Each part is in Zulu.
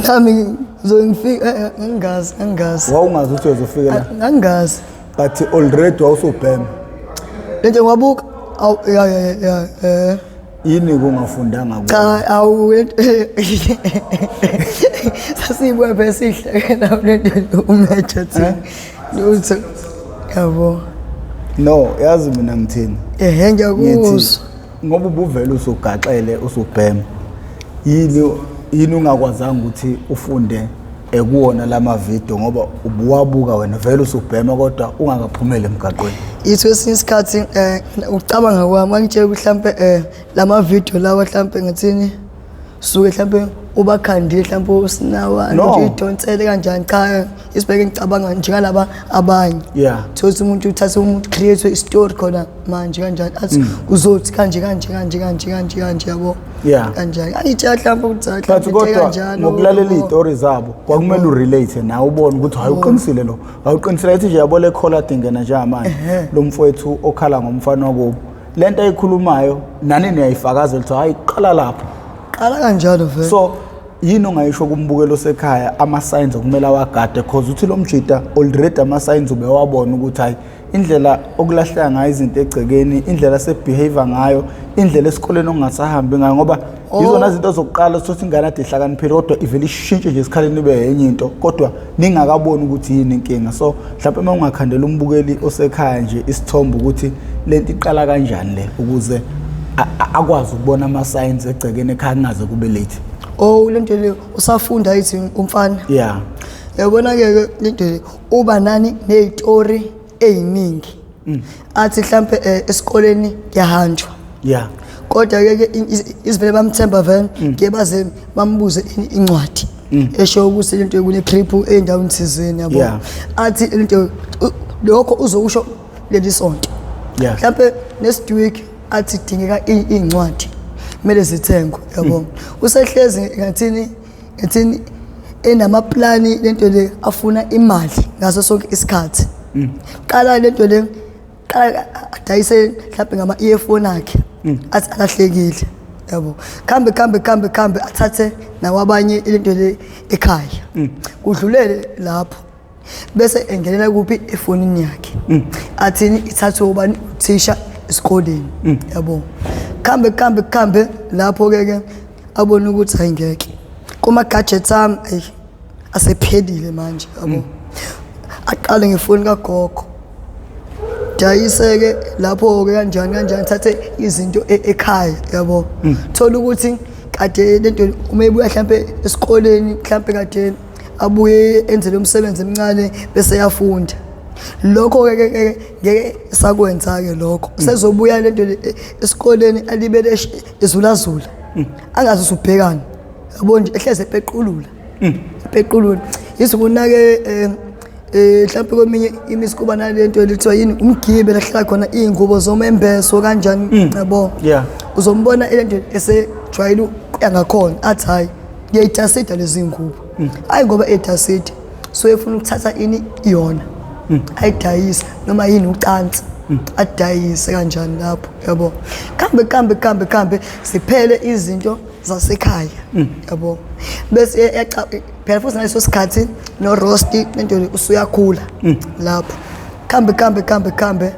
nami ngizongifika angazi wawungazi ukuthi uzofika la angazi but already wawusubhema lento ngabuka ya yini kungafundanga cha awu sasibwe phela sihlekela lento umeja thi lutho yabo no yazi mina ngithini ngiyakuzwa ngoba ubuvela usugaxele usubhema yini ungakwazanga ukuthi ufunde ekuwona lama video ngoba ubuwabuka wena vele usubhema kodwa ungakaphumeli emgaqweni ithi kwesinye isikhathi ucabanga kwami ngitshela mhlambe lama video lawa mhlambe ngathini suke mhlambe ubakhandile mhlambe usinawa nje idonsele kanjani cha isibeke ngicabanga njengalaba abanye thothi umuntu uthatha umuntu create a story khona manje kanjani athi uzothi kanje yabo kanjani ayitshela mhlambe ukuthi kanjani ngokulalela izitori zabo kwakumele urelate nawe ubone ukuthi hayi uqinisile lo awuqinisile ukuthi nje yabo le call adingena nje manje lo mfowethu okhala ngomfana wakubo lento ayikhulumayo nani niyayifakaza ukuthi hayi qala lapho qala kanjalo vele so yini ongayisho kumbukelo sekhaya ama signs okumele awagade because uthi lo mjita already ama signs ube wabona ukuthi hayi indlela okulahleka ngayo izinto egcekeni indlela sebehavior ngayo indlela esikoleni ongasahambi ngayo ngoba izona izinto zokuqala sothi ingane ade ihlakaniphile kodwa ivele ishintshe nje esikhaleni ibe yenye into kodwa ningakaboni ukuthi yini inkinga so mhlawumbe uma ungakhandela umbukeli osekhaya nje isithombe ukuthi lento iqala kanjani le ukuze akwazi ukubona ama signs egcekeni ekhaya ngaze kube late lento le usafunda ithi umfana yabona ke lento le uba nani nezitori eziningi athi mhlambe esikoleni yahanjwa kodwa ke izivele bamthemba vele ke baze bambuze incwadi esho ukuthi lento kune trip endaweni thizeni yabo athi lento lokho uzokusho leli sonto mhlambe next week athi dingeka incwadi kumele zithengwe yabo usehlezi ngathini enamaplani lento le afuna imali ngaso sonke isikhathi qala lento le qala adayise mhlawumbe ngama earphone akhe athi alahlekile yabo khambe athathe nawabanye lento le ekhaya kudlulele lapho bese engelela kuphi efonini yakhe athini ithathwe ubani uthisha esikoleni yabo khambe lapho ke abona ukuthi ayingeke kuma gadgets ami asephelile manje yabo aqale ngefoni kagogo dayiseke lapho ke kanjani thathe izinto ekhaya yabo thola ukuthi kade lento uma ebuya mhlambe esikoleni mhlambe kade abuye enze lo msebenzi emncane bese yafunda lokho ke ngeke sakwenza ke lokho sezobuya lento esikoleni alibele ezulazula angazi usubhekana yabo nje ehleze epequlula isikunake mhlawumbe kweminye imisi kuba nalento elithiwa yini umgibe lahlala khona izingubo zomembeso kanjani yabo uzombona lento esejwayele ukuya ngakhona athi hayi ngiyayidasida lezi ngubo hayi ngoba edasida so efuna ukuthatha ini iyona ayidayisa noma yini ucansi adayise kanjani lapho yabo khambe siphele izinto zasekhaya yabo bese phela futhi naleso sikhathi no rosti lento usuyakhula lapho khambe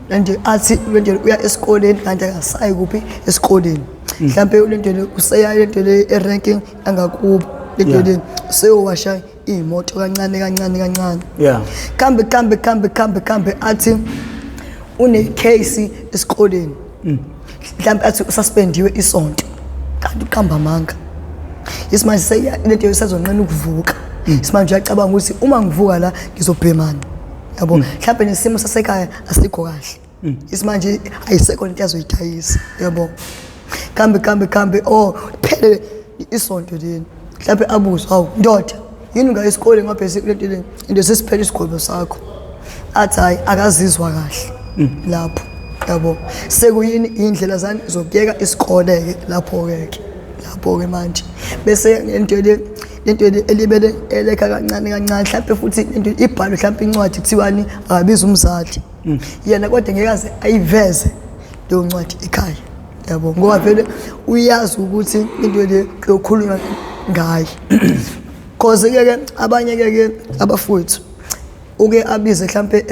lento athi lento uya esikoleni kanti akasayi kuphi esikoleni mhlambe lento useya lento le ranking angakubo lento le seyowasha imoto kancane khambe athi une case esikoleni mhlambe athi ususpendiwe isonto kanti uqamba manga isimanje seya lento isazonqena ukuvuka isimanje uyacabanga ukuthi uma ngivuka la ngizobhemana yabo mhlambe nesimo sasekhaya asikho kahle isimanje ayisekho into yazoyidayisa yabo khambe phele isonto leni mhlambe abuzo hawu ndoda yini nga esikoleni ngaphe lento le into sesiphele isigwebo sakho athi hayi akazizwa kahle lapho yabo sekuyini indlela zani zokuyeka isikole lapho ke manje bese lento le elibele elekha kancane mhlawumbe futhi lento ibhalo mhlawumbe incwadi kuthiwani akabiza umzali yena kodwa ngekaze ayiveze leyo ncwadi ekhaya yabo ngoba vele uyazi ukuthi into le kuyokhulunywa ngayo cause ke abanye ke abafowethu uke abize mhlambe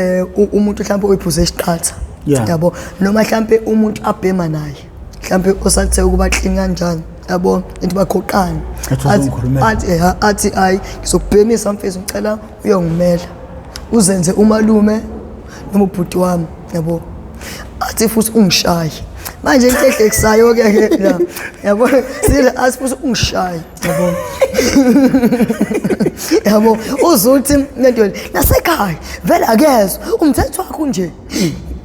umuntu mhlambe oyiphuze isiqatha yabo noma mhlambe umuntu abhema naye mhlambe osathe ukuba clean kanjani yabo into bakhoqana athi ayi ngizokubhemisa mfethu ngicela uyongimela uzenze umalume noma ubhuti wami yabo athi futhi ungishaye manje inhlehle kusayo ke la yabo sile asifuthi ungishaye yabo yabo uzuthi lento nasekhaya vele akezwe umthetho wakho nje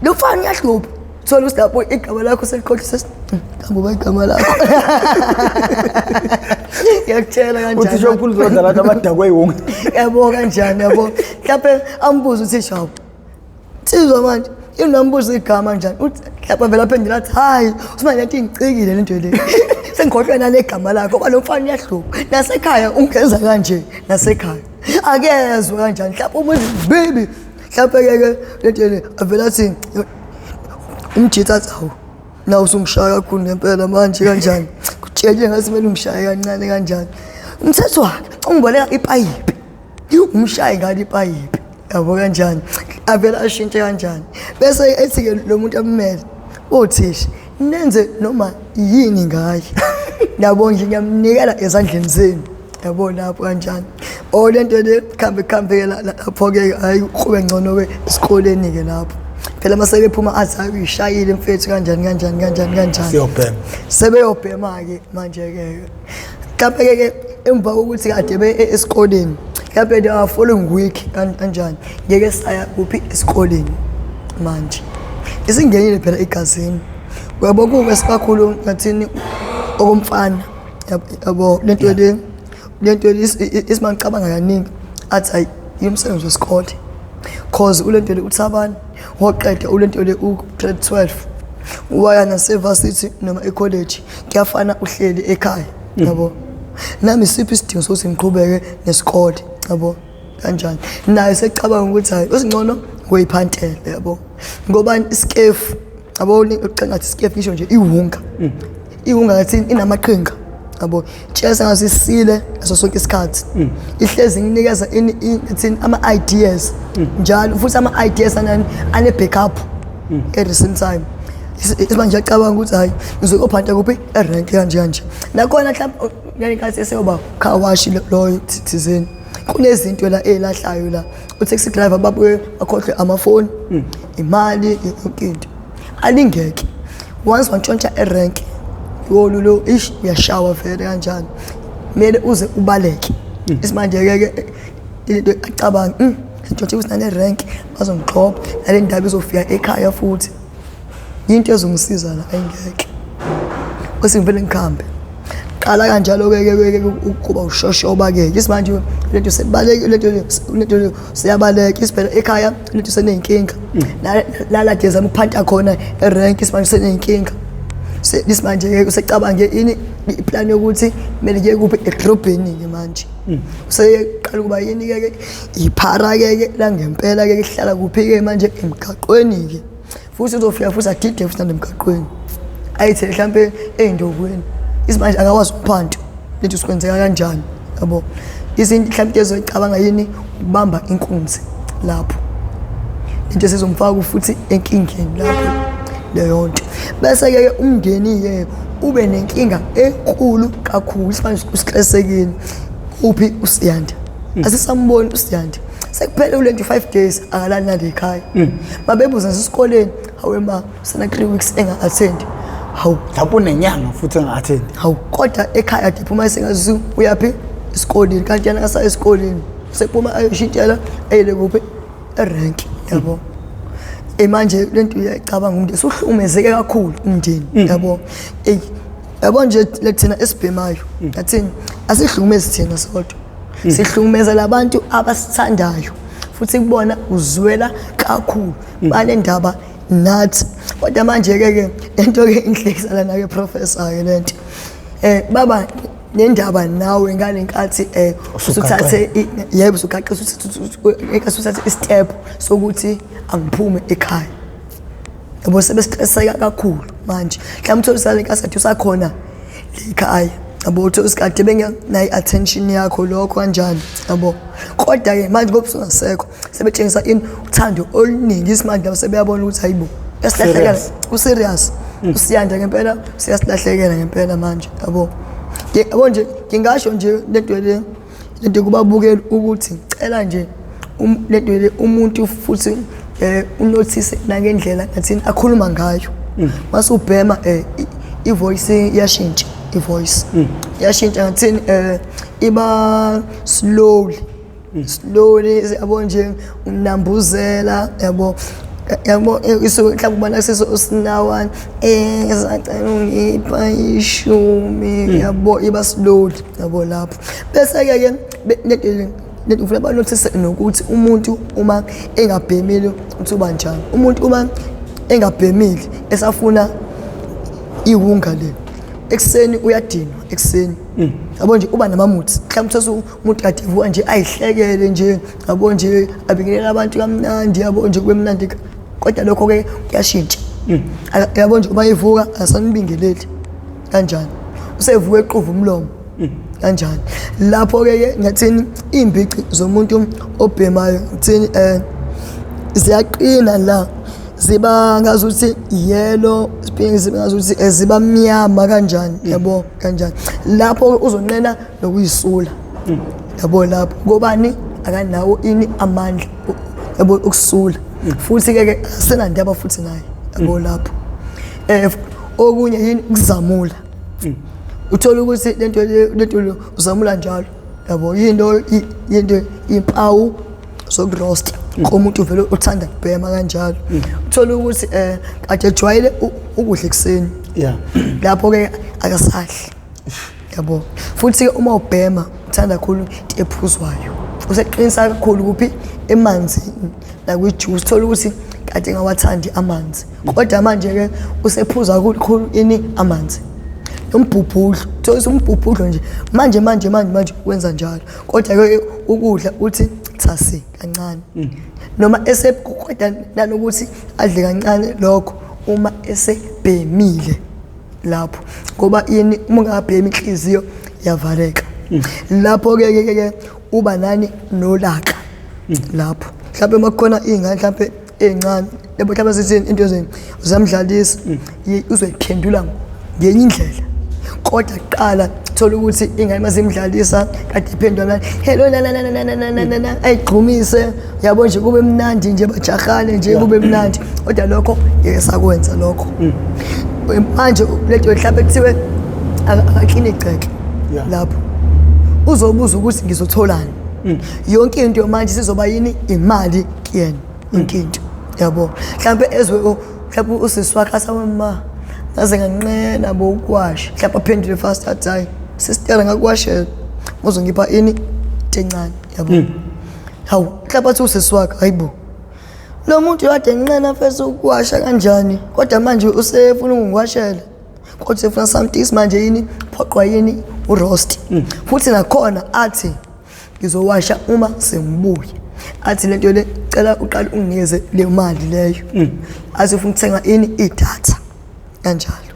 lofana uyahlupha thola usilapho igama lakho selikhohlisa kambe igama lakho yakutshela kanjani uthi shopulu zonke lathi abadakwe yonke yabo kanjani yabo mhlawumbe ambuza uthi shawo sizwa manje inambuza igama njani uthi mhlawumbe vela phendula athi hayi usimanje yathi ngicikile lento le sengikhohlwe nale gama lakho ngoba lo mfana uyahlupha nasekhaya ungenza kanje nasekhaya akezwe kanjani mhlawumbe umuzi baby mhlawumbe ke lento le avela athi umjitha tsawo na usungishaya kakhulu ngempela manje kanjani kutshele ngathi kumele ungishaya kancane kanjani umthetho wakhe ungiboleka ipayipi umshaye ngani ipayipi yabo kanjani avela ashintshe kanjani bese ethi ke lo muntu amele othisha nenze noma yini ngaye yabo nje ngiyamnikela ezandleni zenu yabo lapho kanjani lento le khambe lapho ke hayi kube ngcono ke esikoleni ke lapho phela mase bephuma athi ayishayile mfethu kanjani siyobhema sebeyobhema ke manje ke kaphe ke emva kokuthi kade be esikoleni kaphe the following week kanjani ngeke saya kuphi esikoleni manje isingenile phela egazini yabo kuke sikakhulu ngathini okomfana yabo lento isimangicabanga kaningi athi ayi umsebenzi wesikole cause ulento le uThabani woqeda ulento le u-grade 12 waya nasevarsity noma ecollege kuyafana uhleli ekhaya yabo nami siphi isidingo sokuthi ngiqhubeke nesikole yabo kanjani naye secabanga ukuthi hayi usingcono ngoyiphantela yabo ngoba iskefu yabo uqengathi iskefu ngisho nje ihunga ngathi inamaqhinga yabo chesa ngasisile aso sonke isikhathi ihlezi nginikeza ini ama ideas njalo futhi ama ideas ane backup at the same time ismanje yacabanga ukuthi hayi ngizophanta kuphi erank kanje nakhona mhlawumbe ngenkathi eseyoba khawashi lo thizeni kunezinto la elahlayo la u-taxi driver babuye bakhohlwe amafoni imali into alingeke once wantshontsha erank yolulo ish uyashawa vele kanjani mele uze ubaleke isimanje ke into acabanga ngitshontshe usinane rank bazongigqoba nale ndaba izofika ekhaya futhi into ezongisiza la ayingeke kwesivele ngikhambe qala kanjalo ke ukuba ushoshoba ke isimanje lento sebaleke lento siyabaleka isiphela ekhaya lento senenkinga la dezama uphanta khona erank isimanje senenkinga isimanje ke usecabange ini iplan yokuthi kumele ke kuphi edrobheni ke manje useqala kuba yini ke iphara ke la ngempela ke ihlala kuphi ke manje emgaqweni ke futhi uzofika futhi adide futhi emgaqweni ayithe mhlambe endokweni isimanje akakwazi ukuphanto lento sikwenzeka kanjani yabo izinto mhlambe ezocabanga yini ukubamba inkunzi lapho into sizomfaka futhi enkingeni lapho leyo nto bese ke umndeni ke ube nenkinga enkulu kakhulu isibanje usikresekile uphi usiyanda asisamboni usiyanda sekuphela u 25 days akalali nale ekhaya babebuza esikoleni awema sana 3 weeks enga-attend hawu lapho unenyanga futhi enga-attend hawu kodwa ekhaya diphuma isengazi uyaphi esikoleni kanti yana asa esikoleni sephuma ayoshintshela eyele kuphi erank yabo manje lento uyacabanga umuntu esuhlumezeke kakhulu umndeni yabo yabo nje lekuthina esibhemayo ngathini asihlumezi thina sodwa sihlumeza labantu abasithandayo futhi kubona uzwela kakhulu bale ndaba nathi kodwa manje ke lento ke inhlekisana na ke professor ke lento baba nendaba nawe ngalenkathi usuthathe yebo usugaqisa usuthathe istep sokuthi angiphume ekhaya yabo sebestresseka kakhulu manje mhlawumbe uthola sale nkasathi usakhona ekhaya yabo uthi usikade bengenayo attention yakho lokho kanjani yabo kodwa ke manje ngoba usungasekho sebetshengisa ini uthando oluningi isimanje sebeyabona ukuthi hayibo yasilahlekela userious usiyanda ngempela siyasilahlekela ngempela manje yabo nje ngingasho nje lento kubabukela ukuthi cela nje lento umuntu futhi unotice nangendlela nathini akhuluma ngayo mase ubhema ivoice iyashintsha ivoice yashintsha ngathini iba slowly yabo nje unambuzela yabo mhlawumbe ubona sesinawana ngizacela ungipha ishumi yabo iba slowly yabo lapho bese ke lento ufuna banotice nokuthi umuntu uma engabhemile uthi uba njani umuntu uma engabhemile esafuna iwunga le ekseni uyadinwa ekseni yabo nje uba namamuthi mhlawumbe uthola umuntu kade evuka nje ayihlekele nje yabo nje abingelela abantu kamnandi yabo nje kwemnandi kodwa lokho ke kuyashintsha yabo nje uma evuka asanibingeleli kanjani usevuka equva umlomo kanjani lapho ke ngathini imbici zomuntu obhemayo ngithini ziyaqina la ziba ngazuthi yellow ziphinde ngazuthi ziba mnyama kanjani yabo kanjani lapho uzonqena lokuyisula yabo lapho ngobani akanawo ini amandla yabo ukusula futhi ke asenandaba futhi naye yabo lapho okunye yini ukuzamula uthola ukuthi lento uzamula njalo yabo yinto impawu zokurosta komuntu vele uthanda kubhema kanjalo uthola ukuthi kade ejwayele ukudla ekseni lapho ke akasahle yabo futhi uma ubhema uthanda kakhulu ephuzwayo useqinisa kakhulu kuphi emanzini la kwijuice uthola ukuthi kade ngawathandi amanzi kodwa manje ke usephuza kakhulu ini amanzi umbhubhudlo uthola umbhubhudlo nje manje wenza njalo kodwa ke ukudla uthi thasi kancane noma eseqoqeda nanokuthi adle kancane lokho uma esebhemile lapho ngoba yini uma ungabhemi inhliziyo yavaleka lapho ke uba nani nolaka lapho mhlawumbe makukhona ingane mhlawumbe encane lebo mhlawumbe sithini into zamdlalisa uzoyiphendula ngenye indlela kodwa qala thola ukuthi ingane mazimdlalisa kade iphendula hello na ayigqumise yabo nje kube mnandi nje bajahane nje kube mnandi kodwa lokho ngeke sakwenza lokho manje letho mhlawumbe kuthiwe akakini igceke lapho uzobuza ukuthi ngizotholani yonke into manje sizoba yini imali kuyena inkinto yabo mhlawumbe ezwe mhlawumbe usiswakha sama naze nganqena bokwasha mhlawumbe aphendule fast athi sister ngakwashela uzongipha ini tencane yabo hawu mhlawumbe athi usiswakha hayibo lo muntu yade nqena fesa ukwasha kanjani kodwa manje usefuna ungiwashela kodwa sefuna something manje yini phoqwa yini uroast futhi nakhona athi ngizowasha uma sengibuye athi lento le cela uqala unginikeze le mali leyo athi ufuna ukuthenga ini idatha kanjalo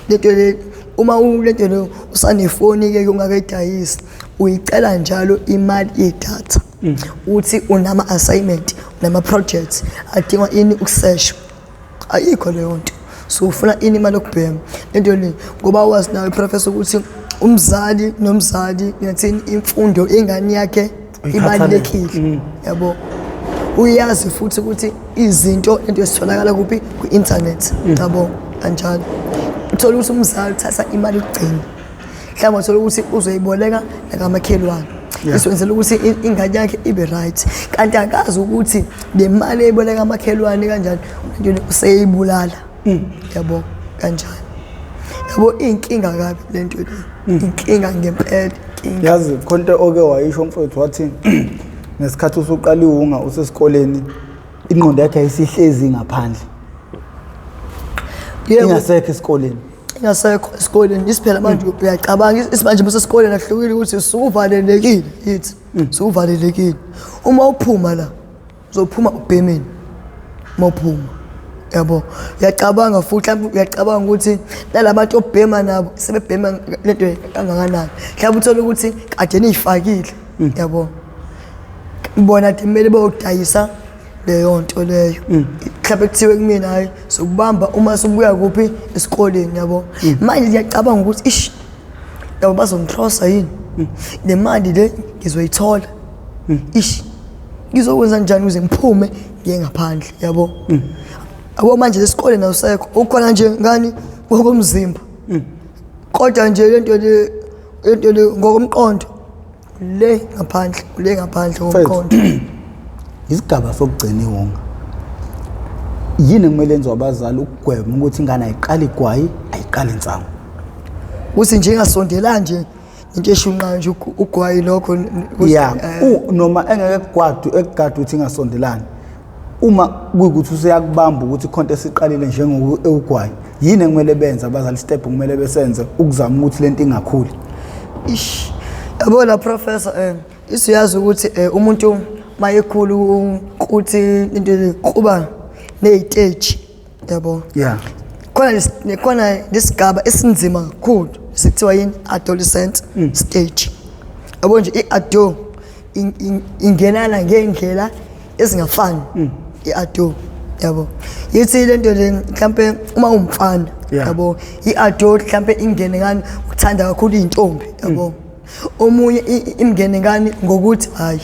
lento le uma ulento le usanefoni ke ungakayidayisi uyicela njalo imali yedatha uthi unama assignment nama projects adinga ini ukusesha ayikho leyo nto so ufuna ini imali okubhema lento le ngoba wazi nawe professor ukuthi umzali nomzali ngathini imfundo ingane yakhe ibalekile yabo uyazi futhi ukuthi izinto into esitholakala kuphi ku-internet yabo kanjalo uthola ukuthi umzali uthatha imali ukugcina mhlawumbe uthola ukuthi uzoyiboleka nakamakhelwane isenzela ukuthi ingane yakhe ibe right kanti akazi ukuthi le mali eyiboleka amakhelwane kanjani into useyibulala yabo kanjani yabo inkinga kabi lento le inkinga ngempela yazi konke oke wayisho mfowethu wathi ngesikhathi usuqala iwunga usesikoleni ingqondo yakhe ayisihlezi ngaphandle ingasekho esikoleni isiphela manje uyacabanga isimanje besesikoleni ahlukile ukuthi sukuvalelekile yithi sukuvalelekile uma uphuma la uzophuma ubhemeni mawuphuma yabo uyacabanga futhi mhlawumbe uyacabanga ukuthi nalabantu obhema nabo sebebhema lento kangakanani mhlawumbe uthola ukuthi kade niyifakile yabo bona kumele bayodayisa leyo nto leyo mhlawumbe kuthiwe kumina hayi sokubamba uma sibuya kuphi esikoleni yabo manje ngiyacabanga ukuthi ish yabo bazongixhosa yini le mali le ngizoyithola ish ngizokwenza njani ukuze ngiphume ngiye ngaphandle yabo abo manje lesikoleni awusekho ukhona nje ngani ngokomzimba kodwa nje lento le ngokomqondo le ngaphandle ngomqondo isigaba sokugcina ihunga yini kumele enziwe abazali ukugwema ukuthi ingane ayiqali igwayi ayiqali insango uthi nje ingasondela nje into eshunqa nje ugwayi lokho noma engeke ekugada ukuthi ingasondelani uma kuyikuthi useyakubamba ukuthi ikhonto esiqalile njengokugwayi yini kumele benze abazali step kumele besenze ukuzama ukuthi lento ingakhuli ish yabo la professor isiyazi ukuthi umuntu mayekhulu ukuthi into kuba ne-stage yabo khona lesigaba esinzima kakhulu sekuthiwa yini adolescent stage yabo nje i-ado ingenana ngendlela ezingafani i-ado yabo yithi lento le mhlambe uma umfana yabo i-ado mhlambe ingene ngani uthanda kakhulu intombi yabo omunye imngene ngani ngokuthi hayi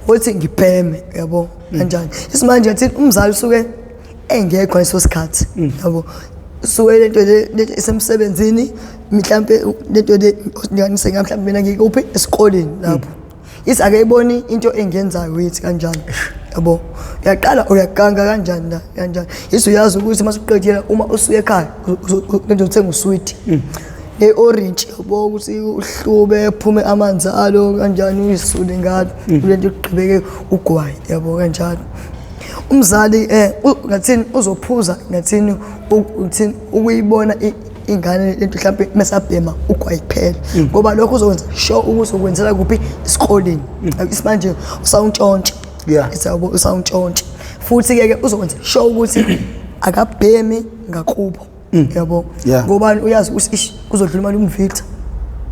uthi ngibheme yabo kanjani isimanje ngathi umzali usuke engekho leso sikhathi yabo suke lento le esemsebenzini mhlambe lento le ngiyanise mhlambe mina ngikuphi esikoleni lapho isi akayiboni into engenzayo withi kanjani yabo uyaqala uyaganga kanjani la kanjani isi uyazi ukuthi masuqedile uma usuye ekhaya lento uthenga usweet orange yabo ukuthi uhlube phume amanzi alo kanjani uyisule ngalo lento uqhubeke ugwayi yabo kanjani umzali ngathini uzophuza ngathini uthini ukuyibona ingane lento mhlambe mesabhema ugwayi kuphela ngoba lokho uzokwenza sure ukuthi ukwenzela kuphi esikoleni isimanje usawuntshontshe isabo usawuntshontshe futhi ke uzokwenza sure ukuthi akabhemi ngakubo yabo ngoba uyazi ukuthi kuzodlula imali umvitha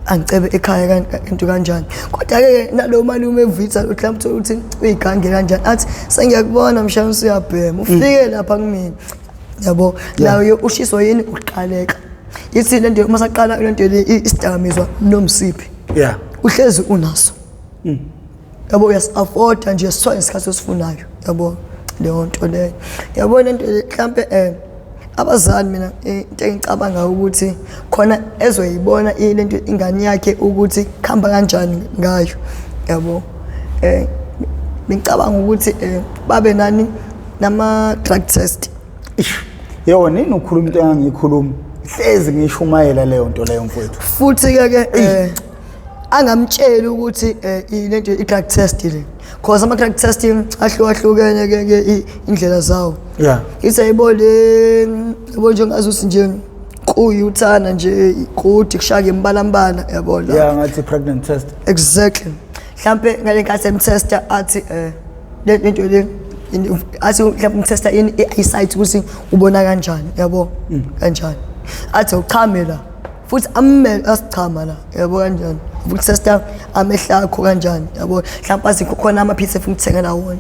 angicebe ekhaya into kanjani kodwa ke nalo mali umevitha mhlawumbe uthi uyigange kanjani athi sengiyakubona mshana usiyabhema ufike lapha kumina yabo nawe ushiswa yini uqaleka yithi lento masaqala lento le Izidakamizwa nomsiphi uhlezi unaso yabo uyas afford nje sithola isikhathi osifunayo yabo leyo nto leyo yabo lento mhlambe abazali mina into engicabanga ukuthi khona ezoyibona lento ingane yakhe ukuthi khamba kanjani ngayo yabo ngicabanga ukuthi babe nani nama drug test yebo nini ukhuluma into engiyikhuluma hlezi ngishumayela leyo nto leyo mfowethu futhi ke angamtshela ukuthi lento i-drug test le because ama-drug testing ahlukahlukene ke indlela zawo isayibole yabo njengazuthi nje kuyuthana nje kuthi kushaka imbalambala yabo la ngathi pregnant test exactly mhlambe ngale nkathi emtester athi lento le athi mhlambe umtester in eyesight ukuthi ubona kanjani yabo kanjani athi uchamela futhi ammele asichama la yabo kanjani ukutesta amehla akho kanjani yabo mhlawumbe asikhona amaphisi efuna ukuthengela wona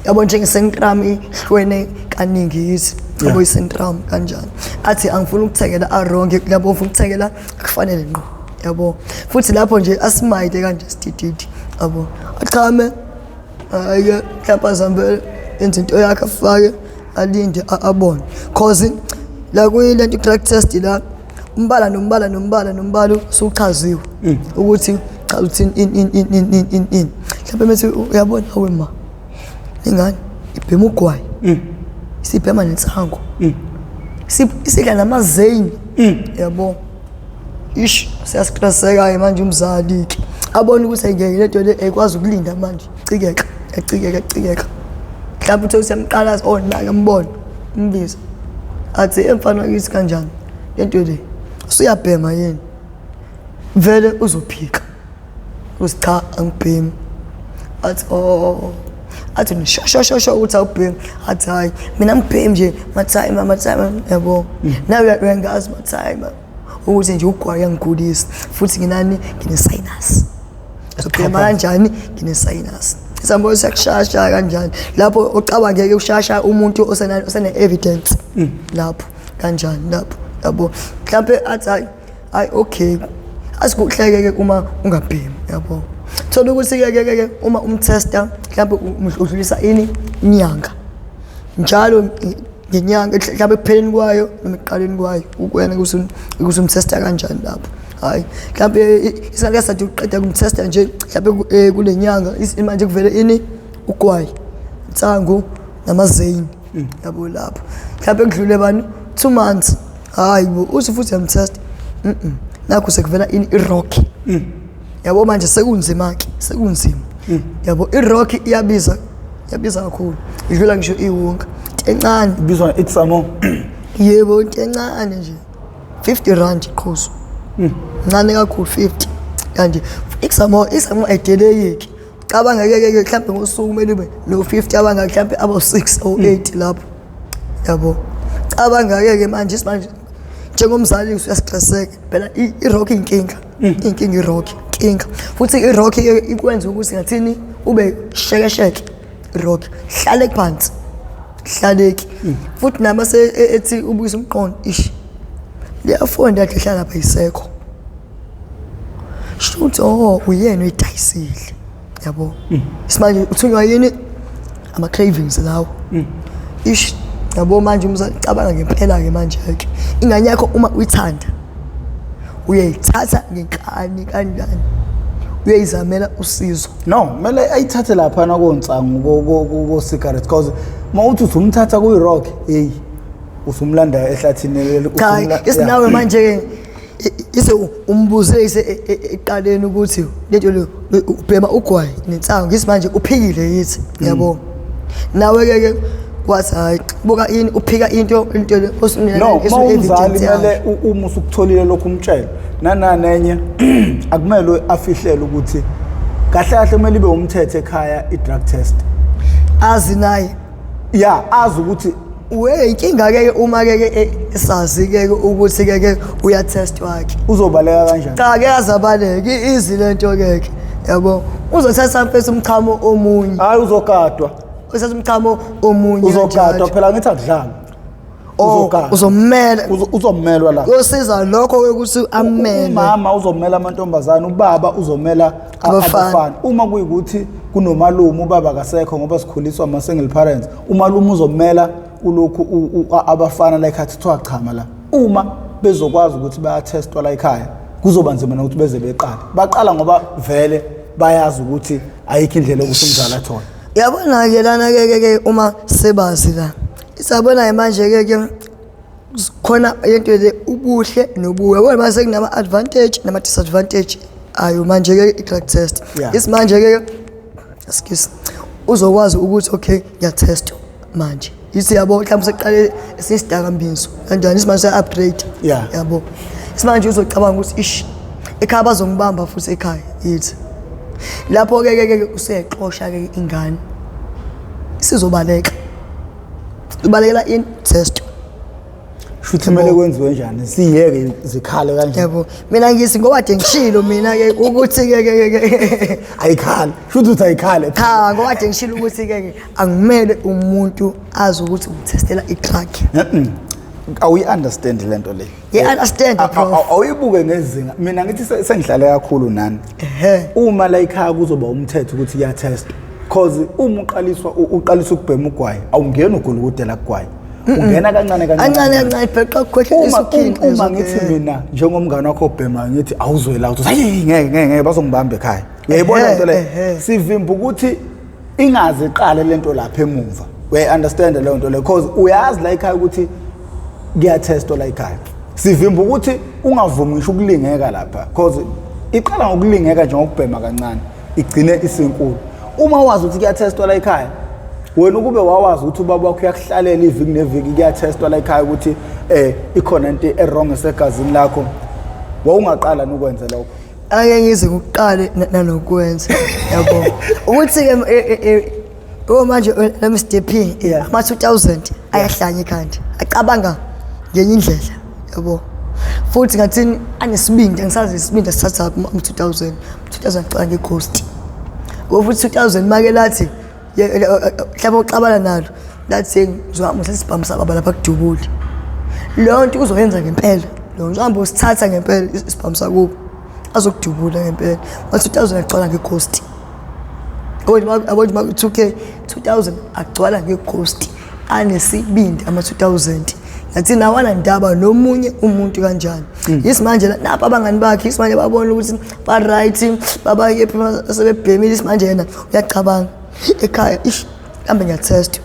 yabo njengesentram ihlwene kaningi yithi yabo isentram kanjani athi angifuni ukuthengela wrong yabo ufuna ukuthengela kufanele ngqo yabo futhi lapho nje asimayide kanje stididi yabo achame ayike mhlawumbe azambele enze into yakhe afake alinde abone cause la kuyilento drug test la umbala nombala usuchaziwe ukuthi cha uthini in mhlawumbe methi uyabona wema ingane ibhema ugwayi sibhema nensango isidla namazeni yabo ish siyasikraseka manje umzali abona ukuthi ayingeke lento le ekwazi ukulinda manje icikeka mhlawumbe uthi usiyamqala onaka mbona umbiza athi emfana wakithi kanjani lento le usuyabhema yini vele uzophika usicha angibhemi athi athi shosho uthi awubhemi athi hayi mina ngibhemi nje matime yabo nawe uyangazi matime ukuthi nje ugwayi angigulisi futhi nginani ngine-sinus sobhema kanjani ngine-sinus isambo siyakushasha kanjani lapho ucabangeke ushasha umuntu osene-evidence lapho kanjani lapho yabo mhlawumbe athi hayi okay asikuhleke uma ungabhemi yabo thola ukuthi ke uma umtester mhlawumbe udlulisa inyanga njalo ngenyanga mhlawumbe ekupheleni kwayo noma ekuqaleni kwayo ukwena ukuthi umtester kanjani lapho hayi mhlawumbe isake sathi uqeda kumtester nje mhlawumbe kule nyanga manje kuvele ugwayi intsangu namazeni yabo lapho mhlawumbe kudlule bani 2 months hayi uthi futhi yamtester nakho sekuvela irock yabo manje sekunzima ke sekunzima yabo irock iyabiza kakhulu idlula ngisho iwonga encane ibizwa itsamo yebo encane nje 50 rand qhuzu ncane kakhulu 50 kanti itsamo ayideleki cabanga ke mhlawumbe ngosuku kumele ube no 50 abanga mhlawumbe abo 6 or 8 lapho yabo cabanga ke manje njengomzali uyastresseka phela irock inkinga irock inkinga futhi irock ikwenza ukuthi ngathini ube shekesheke irock hlale phansi hlaleki futhi nama ethi ubuyisa umqondo liyafunda yakhe hlala lapha isekho shothi uyena uyidayisile yabo isimanje uthunywa yini ama cravings lawo yabo manje umzali cabanga ngempela ke manje ke ingane yakho uma uyithanda uyayithatha ngenkani kanjani uyayizamela usizo no mele ayithathe lapha na kontsangu ko cigarette because mawuthi umthatha ku rock hey usumlanda ehlathini lelo isinawe manje ke ise umbuze ise eqaleni ukuthi lento le ubhema ugwayi nentsangu isimanje uphikile yithi yabo nawe ke kwathi hayi buka ini uphika into no mawumzali mele uma usukutholile lokhu umtshela nanenye akumele afihlele ukuthi kahle kahle kumele ibe umthetho ekhaya i-drug test azi naye azi ukuthi inkinga ke uma ke esazi ke ukuthi ke uyatest wakhe uzobaleka kanjani cha ke azabaleke izi lento ke yabo uzothatha mfethu umchamo omunye hayi uzogadwa uthatha umchamo omunye uzogadwa phela ngithi akudlanga uzomelwa la yosiza lokho ukuthi amele umama uzomela amantombazana ubaba uzomela abafana uma kuyikuthi kunomalume ubaba kasekho ngoba sikhuliswa ama single parents umalume uzomela ulokhu abafana like athi thwa chama la uma bezokwazi ukuthi bayatestwa la ekhaya kuzoba nzima nokuthi beze baqala ngoba vele bayazi ukuthi ayikho indlela ukuthi umzali athola yabona ke lana ke uma sebazi la isabona manje ke khona into le ubuhle nobuwe yabona mase kunama advantage nama disadvantage ayo manje ke i-drug test isimanje ke excuse uzokwazi ukuthi okay ya test manje yithi yabo mhlawumbe seqale sesidakamizwa kanjani isimanje upgrade yabo isimanje uzocabanga ukuthi ekhaya bazongibamba futhi ekhaya yithi lapho ke usexosha ke ingane isizobaleka ubalekela in test futhi kumele kwenziwe njani siyeke zikhale kanjani yebo mina ngisi ngoba ngishilo mina ke ukuthi ke ayikhale futhi uthi ayikhale cha ngoba ngishilo ukuthi ke angimele umuntu azi ukuthi umtestela i-drug awu understand lento le understand awuyibuke ngezinga mina ngithi sengihlale kakhulu nani uma la ekhaya kuzoba umthetho ukuthi iya test cause uma uqalisa ukubhema ugwayi awungena ugulukudela kugwayi ungena kancane bheqa ukhohlisa ukhinqe uma ngithi mina njengomngane wakho obhema ngithi awuzwela ukuthi hayi ngeke bazongibamba ekhaya uyayibona into le sivimba ukuthi ingaze iqale lento lapha emuva we understand le nto le cause uyazi la ekhaya ukuthi kuyatestwa la ekhaya sivimba ukuthi ungavumi ngisho ukulingeka lapha cause iqala ngokulingeka nje ngokubhema kancane igcine isinkulu uma wazi ukuthi kuyatestwa la ekhaya wena ukube wawazi ukuthi ubaba wakho uyakuhlalela iviki neviki kuyatestwa la ekhaya ukuthi ikhona into errong esegazini lakho wawungaqala nokwenza lokho ake ngize ukuqale nanokwenza yabo ukuthi ke manje la Mr P ama 2000 ayahlanya ekhanda acabanga ngenye indlela yabo futhi ngathini anesibindi angisazi isibindi asithatha ama 2000 acabanga ngeghost futhi 2000 make lathi mhlawumbe uxabana nalo lathi ngizwama sesibhamisa baba lapha kudubuli lo nto uzoyenza ngempela lo ngihambe usithatha ngempela isibhamisa kubo azokudubula ngempela ma 2000 acabanga ngeghost abonje ma 2k 2000 agcwala ngeghost anesibindi ama 2000 ngathi nawana ndaba nomunye umuntu kanjani yisimanje lapha abangani bakhe isimanje babona ukuthi ba right baba yephi sebebhemile isimanje yena uyacabanga ekhaya ish kambe ngiyatest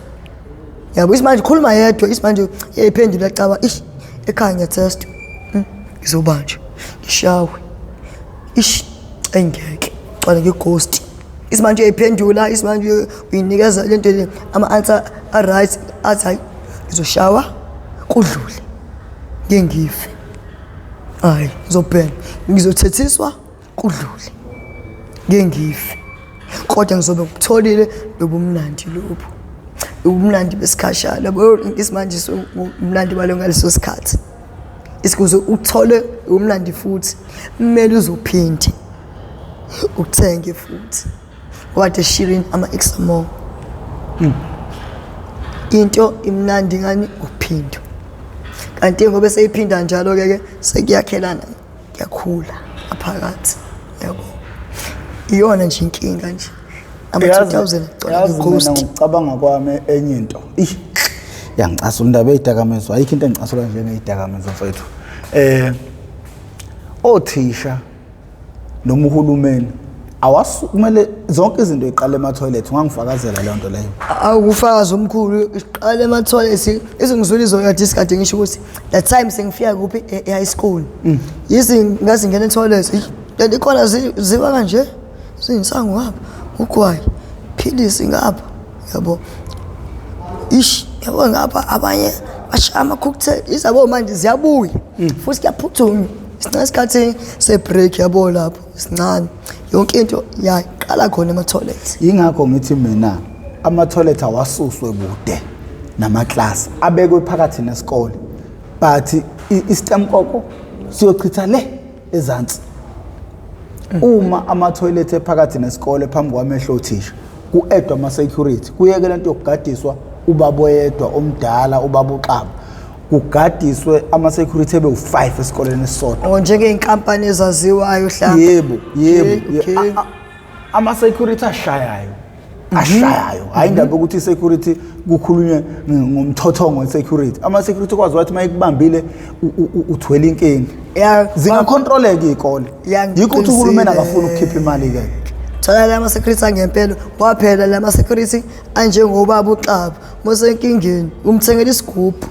yabo isimanje khuluma yedwa isimanje yayiphendula acaba ish ekhaya ngiyatest ngizobanje ngishawe ish engeke xala ngeghost isimanje iphendula isimanje uyinikeza lento le ama answer right athi ngizoshawa kudlule ngengife hayi ngizobhena ngizothethiswa kudlule ngengife kodwa ngizobe ngitholile lobumnandi lobo ubumnandi besikhashana isimanje umnandi balo ngaleso sikhathi isikuze uthole umnandi futhi kumele uzophinde uthenge futhi wade shirin ama examo into imnandi ngani uphinda kanti ngoba seyiphinda njalo ke sekuyakhelana kuyakhula aphakathi yabo iyona nje inkinga nje ama 2000 ghost ngicabanga kwami enye into yangicasula indaba ezidakamizwa ayikho into engicasula njengezidakamizwa mfethu othisha noma uhulumeni kumele zonke izinto iqale ema-toilet ungangifakazela leyo nto leyo awufakazi omkhulu iqale ema-toilet izingizula izoyathi isikade ngisho ukuthi that time sengifika kuphi e-high school yizi ngazi ngene e-toilet kanti khona ziba kanje ziyinsango ngapha ugwayi philisi ngapha yabo ish yabo ngapha abanye bashaya ama-cocktail izabo manje ziyabuya futhi kuyaphuthuma isikhathi se-break yabo lapho sincane yonke into yaqala khona ema-toilet yingakho ngithi mina ama-toilet awasuswe bude namaklasi abekwe phakathi nesikole but isitemkoko siyochitha le ezansi uma ama-toilet ephakathi nesikole phambi kwamehlo othisha ku-edwa ama-security kuyeke lento yokugadiswa ubaba oyedwa omdala ubaba uxaba kugadiswe ama-security ebe u5 esikoleni esisodwa njengey'nkampani ezaziwayo hlanga yebo ama-security ashayayo hayi indaba ukuthi i-security kukhulunywe ngomthothongo we-security ama-security kwazi wathi uma ekubambile uthwele inkinga zingakhontroleka iy'kole yikho ukuthi uhulumeni akafuni ukukhipha imali-ke thola la ma-security angempela kwaphela la ma-security anjengobaba uxaba mosenkingeni umthengela isigubhu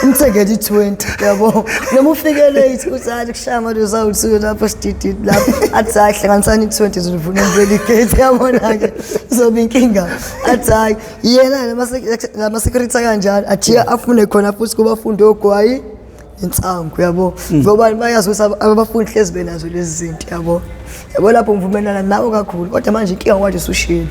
umthengela i-20 yabo noma ufike late uthi hayi kushaya ama-results lapho sidididi lapho athi hayi hlanganisani i-20 zolivuna emveligate yabona-ke zoba inkinga athi hayi yena lama-security akanjalo ajiya afune khona futhi kubafundi ogwayi insangu yabo ngoba bayazi ukuthi abafundi hlezi benazo lezi zinto yabo lapho ngivumelana nawo kakhulu kodwa manje inkinga kwaje usushilo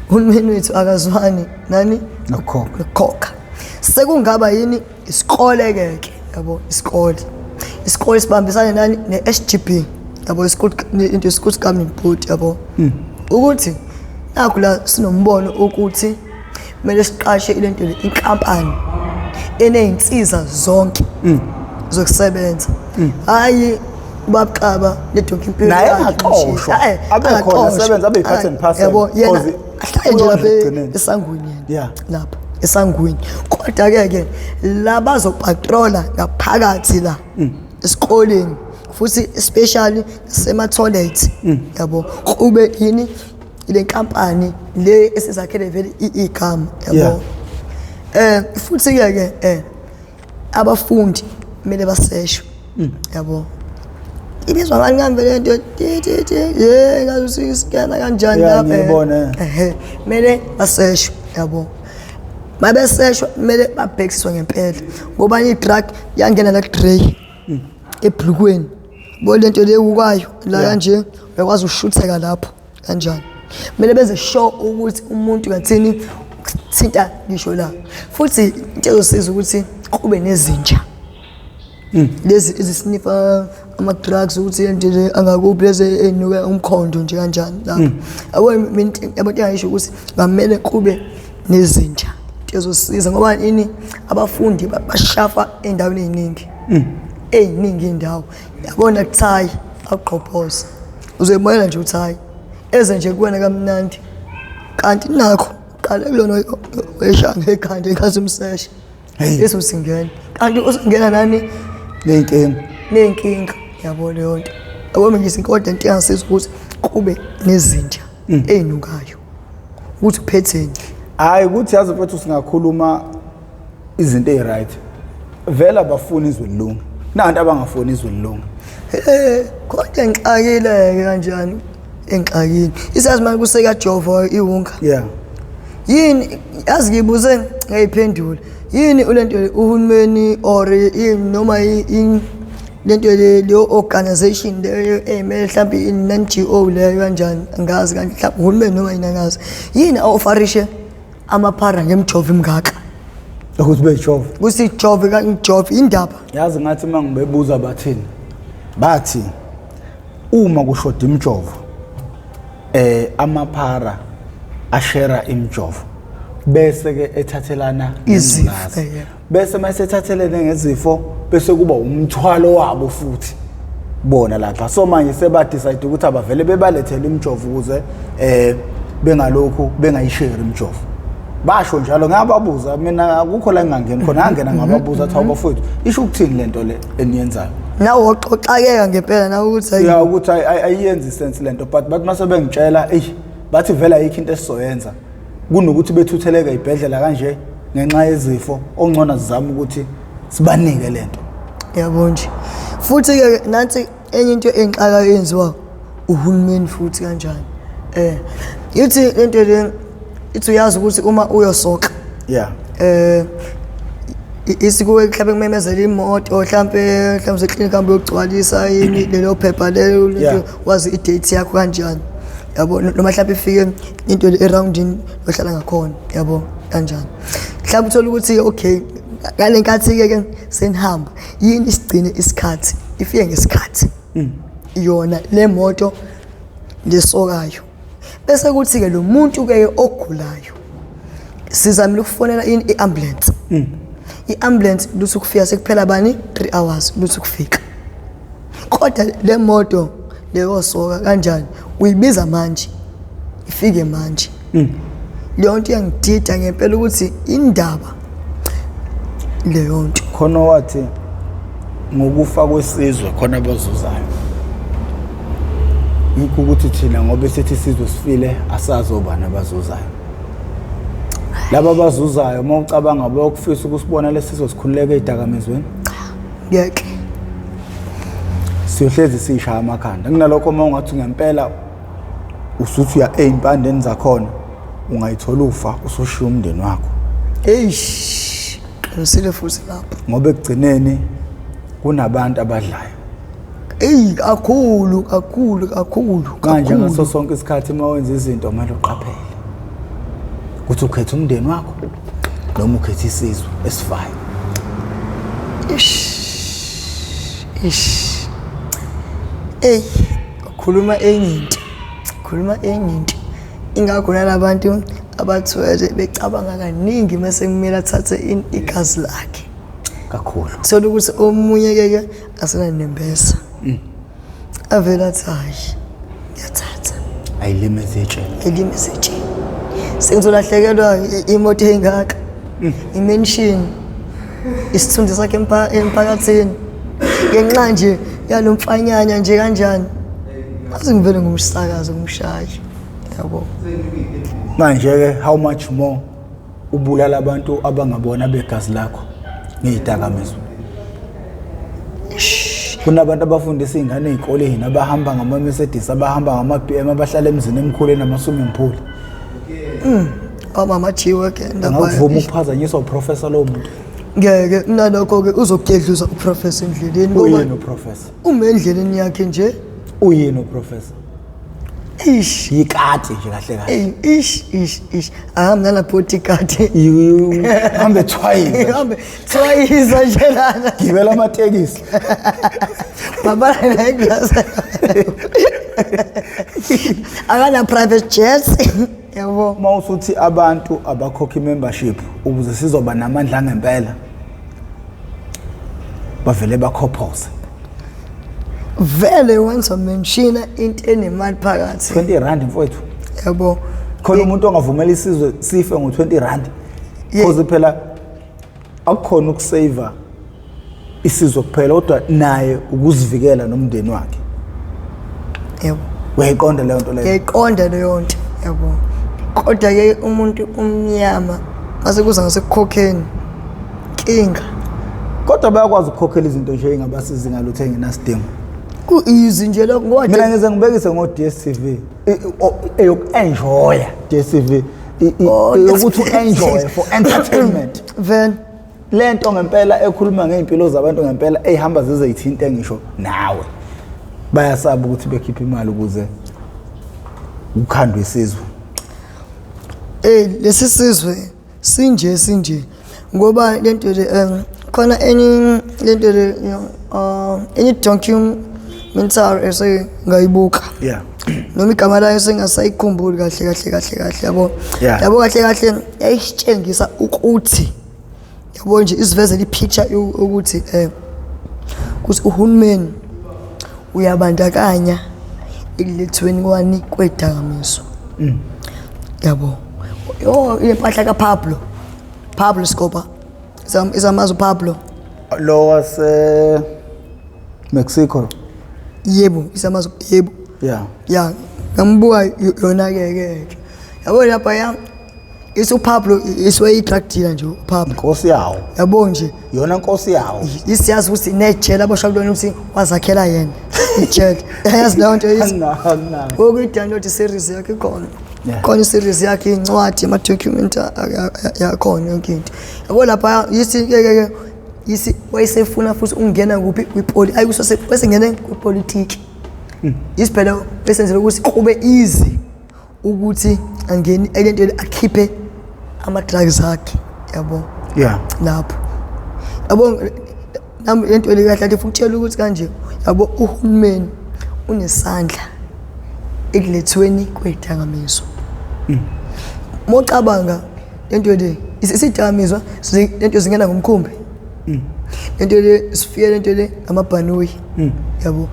uhulumeni wethu akazwani nani nokhokha sekungaba yini isikole ke yabo isikole sibambisane nani ne-SGB yabo into school government board yabo ukuthi nakho la sinombono ukuthi kumele siqashe ilento le inkampani eney'nsiza zonke zokusebenza hayi ubabaqaba nedonke impilo naye angaxoshwa abekhona sebenza abe i-part and parcel yabo yena ahlale nje lapha esangweni yena lapha esangweni kodwa-ke la bazopatrola ngaphakathi la esikoleni futhi especially sema-toilet yabo kube yini ile nkampani le esizakhele vele igama yabo futhi-ke abafundi kumele baseshwe yabo ibizwa ngani ngambe le nto ngazuthi isikena kanjani lapha kumele baseshwe yabo mabeseshwa kumele babhekisiswe ngempela ngoba i-drug yangena la kudrey ebhlukweni bo lento le ukwayo la kanje uyakwazi ushutheka lapho kanjani kumele benze sure ukuthi umuntu ngathini thinta ngisho la futhi into ezosiza ukuthi kube nezinja lezi ezisnifa ama-drugs ukuthi nje angakuphi lezi enuka umkhondo nje kanjani lapho abantu ayisho ukuthi ngamele kube nezinja ezosiza ngoba ini abafundi bashafa endaweni eziningi indawo yabona kuthayi aqhophoza uzoyibona nje uthayi eze nje kuwena kamnandi kanti nakho qale kulona weshanga ekhanda ekhathi umseshe eso singena kanti usingena nani nenkinga yabona yonke abome ngisinkodwa into engasiza ukuthi kube nezinja ezinukayo ukuthi uphetheni hayi ukuthi yazi mfethu singakhuluma izinto eziright vela abafuni izwe lilunga nanti abangafuni izwe lilunga kodwa ngixakile kanjani engixakile isazi manje kuseka Jova iwunga yini yazi ngibuze ngayiphendula yini ulento uhulumeni or noma lento le organization leyo emele mhlawumbe NGO leyo kanjani angazi kanti mhlawumbe uhulumeni noma inangazi yini awufarishe amaphara ngemjovo imngaka ukuthi bejova kusi jova kanjova indaba yazi ngathi mangibebuza bathi uma kushoda imjovo amaphara ashera imjovo bese ke ethathelana izifo bese mayisethathelene ngezifo bese kuba umthwalo wabo futhi bona lapha so manje sebadecide ukuthi abavele bebalethele imjovo ukuze bengalokhu bengayishare imjovo basho njalo ngababuza mina akukho la ngingangeni khona ngangena ngababuza athi awubafowethu isho ukuthini lento le eniyenzayo nawo xoxakeka ngempela na ukuthi ya ukuthi ayiyenzi sense lento but mase bengitshela bathi vela ayikho into esizoyenza kunokuthi bethutheleke ibhedlela kanje ngenxa yezifo ongcona sizama ukuthi sibanike lento yabo nje futhi ke nansi enye into engixaka yenziwa uhulumeni futhi kanjani yithi lento le ithi uyazi ukuthi uma uyosoka isikuwe mhlawumbe kumemezela imoto mhlawumbe seclinic kambe yokugcwalisa yini lelo phepha lelo wazi idate yakho kanjani yabo noma mhlawumbe ifike into aroundini ohlala ngakhona yabo kanjani mhlawumbe uthola ukuthi okay ngale nkathi ke senihamba yini isigcine isikhathi ifike ngesikhathi yona le moto lesokayo bese kuthi ke lo muntu ke ogulayo sizamile ukufonela i-ambulance i-ambulance luthi ukufika sekuphela bani 3 hours luthi ukufika kodwa le moto leyo soka kanjani uyibiza manje ifike manje leyo nto iyangidida ngempela ukuthi indaba leyo nto khona wathi ngokufa kwesizwe khona abazuzayo yikho ukuthi thina ngoba sithi isizwe sifile asazoba nabazuzayo laba abazuzayo uma ucabanga bayokufisa ukusibona lesizwe sikhululeke ezidakamizweni ngeke siyohlezi sishaya amakhanda kunalokho uma ungathi ngempela usuthi uya ezimpandeni zakhona ungayithola ufa usoshiya umndeni wakho qisile futhi lapho ngoba ekugcineni kunabantu abadlayo kakhulu kanje ngaso sonke isikhathi uma wenza izinto kumele uqaphele ukuthi ukhetha umndeni wakho noma ukhetha isizwe esifayo khuluma enye into ingakho nalabantu abathwele becabanga kaningi mase kumele athathe igazi lakhe kakhulu sola ukuthi omunye ke asenanembesa avela athi hayi ngiyathatha ayilimeze sengizolahlekelwa imoto engaka imention isithunzi sakhe emphakathini ngenxa nje yalomfanyanya nje kanjani asingivele ngumsakazo ngumshayi yabo manje ke how much more ubulala abantu abangabona begazi lakho ngezidakamizwa kunabantu abafundisa izingane ezikoleni abahamba ngama-Mercedes abahamba ngama-BM abahlala emzini emkhulu nama-swimming pool mama jiwe ke ngavuma ukuphazanyiswa uprofessor lo muntu ngeke nalokho ke uzokudedluza uprofessor endleleni ngoba uyini uprofessor uma endleleni yakhe nje uyini uprofessor Ish. Yikati nje kahle kahle. Ish. Ahamba nala bodyguard. Hambe twice. Hambe twice nje lana. Gibela amatekisi. Baba na glass. Akana private jets. Yabo. Mawusuthi abantu abakhokha membership ukuze sizoba namandla ngempela. Bavele bakhophoze. Vele once mention into enemali phakathi. 20 rand mfowethu. Yabo. Khona umuntu ongavumela isizwe sife ngo20 rand. Because phela akukhona ukusave isizwe kuphela kodwa naye ukuzivikela nomndeni wakhe. Yebo. Uyayiqonda leyo nto leyo. Uyayiqonda leyo nto, yabo. Kodwa ke umuntu umnyama mase kuza ngasekukhokheni inkinga. Kodwa bayakwazi ukukhokhela izinto nje engabasizi ngalutho engenasidingo. Ku easy nje lokho ngoba mina ngize ngibekise ngo DStv eyoku-enjoya DStv ukuthi u-enjoy for entertainment. Then lento ngempela ekhuluma ngeimpilo zabantu ngempela ehamba zizeyithinta ngisho nawe bayasaba ukuthi bekhipha imali ukuze ukhandwe isizwe. Lesi sizwe sinje ngoba lento le khona lento le any documentary esengayibuka. Yeah. Noma igama layo sengasayikhumbuli kahle yabo. Yabo kahle yayitshengisa ukuthi yabo nje isivezela ipicture ukuthi kuthi uhulumeni uyabandakanya ekulethweni kwani kwedakamizwa. Yabo. Impahla Pablo Scopa. Izamazo Pablo. Lo wase Mexico. Yebo, izamazo yebo. Yeah. Ngambuka yona ke. Yabo lapha Pablo iswe drug dealer nje Pablo. Nkosi yawo. Yabo nje. Yona nkosi yawo. Isiyazi ukuthi nejela abashakubona ukuthi wazakhela yena. Ijela. Yazi leyo nto yithi. Ukuyidownload series yakhe khona. Khona series yakhe incwadi ama document yakhona yonke into. Yabo lapha ke yisi wayesefuna futhi ungena kuphi kwipoli ayusose wesengene kwipolitiki. Isiphela besenzela ukuthi kube easy ukuthi angeni lento akhiphe ama drugs akhe yabo. Yeah. Lapho. Yabo nami lento lekahle futhi utshela ukuthi kanje yabo uhulumeni unesandla ekulethweni kwedakamizwa. Mocabanga lento le isidakamizwa lento zingena ngomkhumbi. Lento le sifike lento le amabhanoyi. Yabo.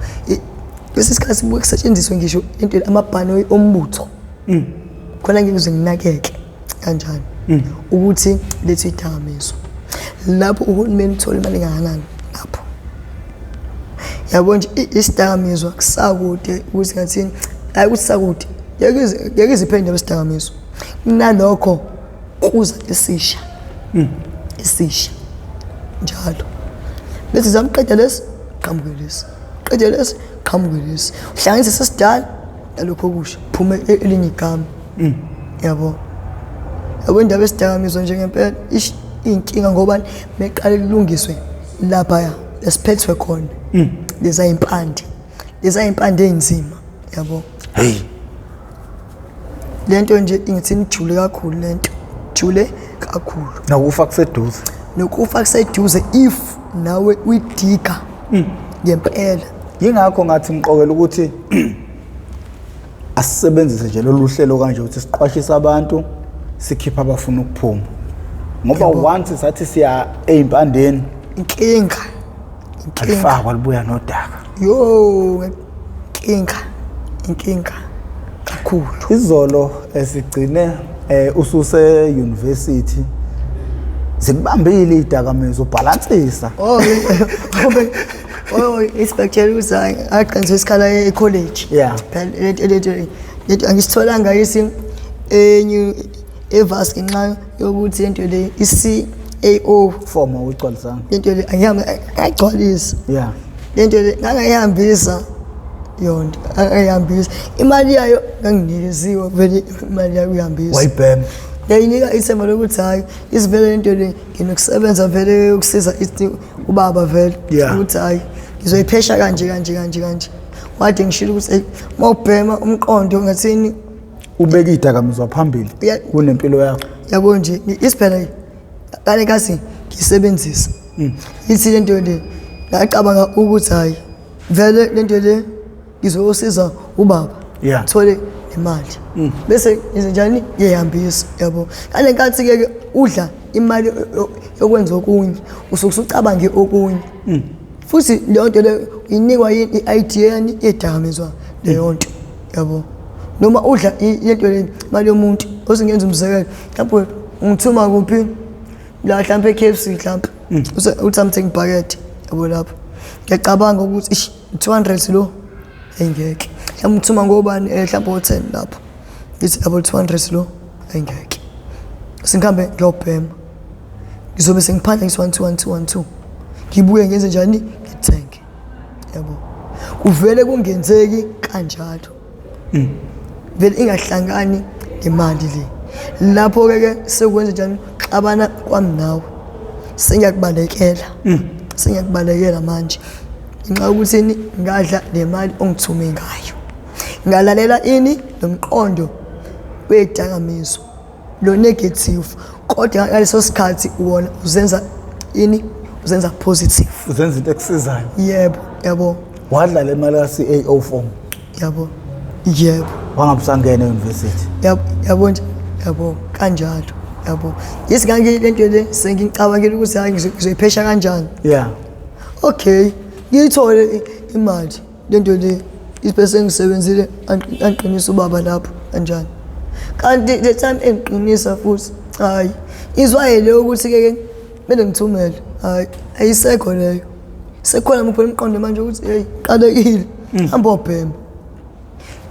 Lesikhathi sibuye kusetshenziswe ngisho lento amabhanoyi ombutho. Khona ngikuze nginakeke kanjani ukuthi lethu idakamizwa. Lapho uhulumeni uthola imali engakanani lapho. Yabo nje isidakamizwa kusakude ukuthi ngathini ukuthi sakude yeke ziphende besidakamizwa. Nalokho kuza esisha. Esisha. Njalo. Bese zamqeda lesi qhamukelisi. Qeda lesi qhamukelisi. Uhlanganisa sesidala nalokho kusha phuma elinye igama. Yabo. Yabo indaba esidakamizwa nje ngempela inkinga ngoba meqale kulungiswe lapha esiphethwe khona. Leza impande enzima yabo. Hey. Lento nje ingithini jule kakhulu lento. Jule kakhulu. Nokufa kuseduze. Nokufa kuseduze if nawe uyidiga ngempela. Yingakho ngathi ngiqokela ukuthi asisebenzise nje lolu hlelo kanje ukuthi siqwashise abantu sikhipha abafuna ukuphuma. Ngoba once sathi siya eimpandeni inkinga. Alifakwa libuya nodaka. Yo inkinga kakhulu. Izolo esigcine ususe university zikubambile idakamizwa ubalansisa. Inspector uzayi aqinisa isikhala ecollege. Yeah. Lento angisitholanga isi evas ngenxa yokuthi lento le iCAO form awugcwalisanga. Lento le ayigcwalisa. Yeah. Lento le ngangayihambisa yonke ayihambisa imali yayo nganginikiziwe vele imali yayo uyihambisa. Wayibhema. Yayinika ithemba lokuthi hayi isivele lento le nginokusebenza vele ukusiza ubaba vele ukuthi hayi ngizoyiphesha kanje wade ngishilo ukuthi mawubhema umqondo ngathini ubeka izidakamizwa phambili kunempilo yakho. Yabo nje isiphela kale kasi ngisebenzisa ithi lento le ngaqabanga ukuthi hayi vele lento le ngizosiza ubaba thole imali bese njenjani ngiyihambisa yabo kale nkathi ke udla imali yokwenza okunye usucabange okunye futhi leyo nto le inikwa i-idea yani edakamizwa leyo nto yabo noma udla lento le imali yomuntu osingenza umzekelo mhlawumbe ngithuma kuphi la mhlawumbe eKFC mhlawumbe uthi something bucket yabo lapho ngiyacabanga ukuthi 200 lo engeke ngithuma ngobani mhlawumbe u10 lapho ngithi abo 200 lo engeke singhambe ngiyobhema ngizobe sengiphandla ngisi 1 ngibuye ngenze njani ngithenge yabo uvele kungenzeki kanjalo vele ingahlangani nemali le lapho ke sekwenza njani xabana kwami nawe sengiyakubalekela manje ngenxa ukuthi ngadla le mali ongithume ngayo ngalalela ini nomqondo wedakamizwa lo negative kodwa ngaleso sikhathi uwona uzenza ini uzenza positive uzenza into ekusizayo. Yebo wadla le mali ka CAO form yebo wangabusangena e-university yabo kanjalo yabo yesingange lento le sengicabangela ukuthi hayi ngizoyiphesha kanjani okay ngiyithole imali lento le ibese ngisebenzile anqinisa ubaba lapho kanjani kanti the time engiqinisa futhi hayi izwayele ukuthi ke mele ngithumele hayi ayisekho leyo sekhona ngiphola umqondo manje ukuthi hey qalekile hamba ubhema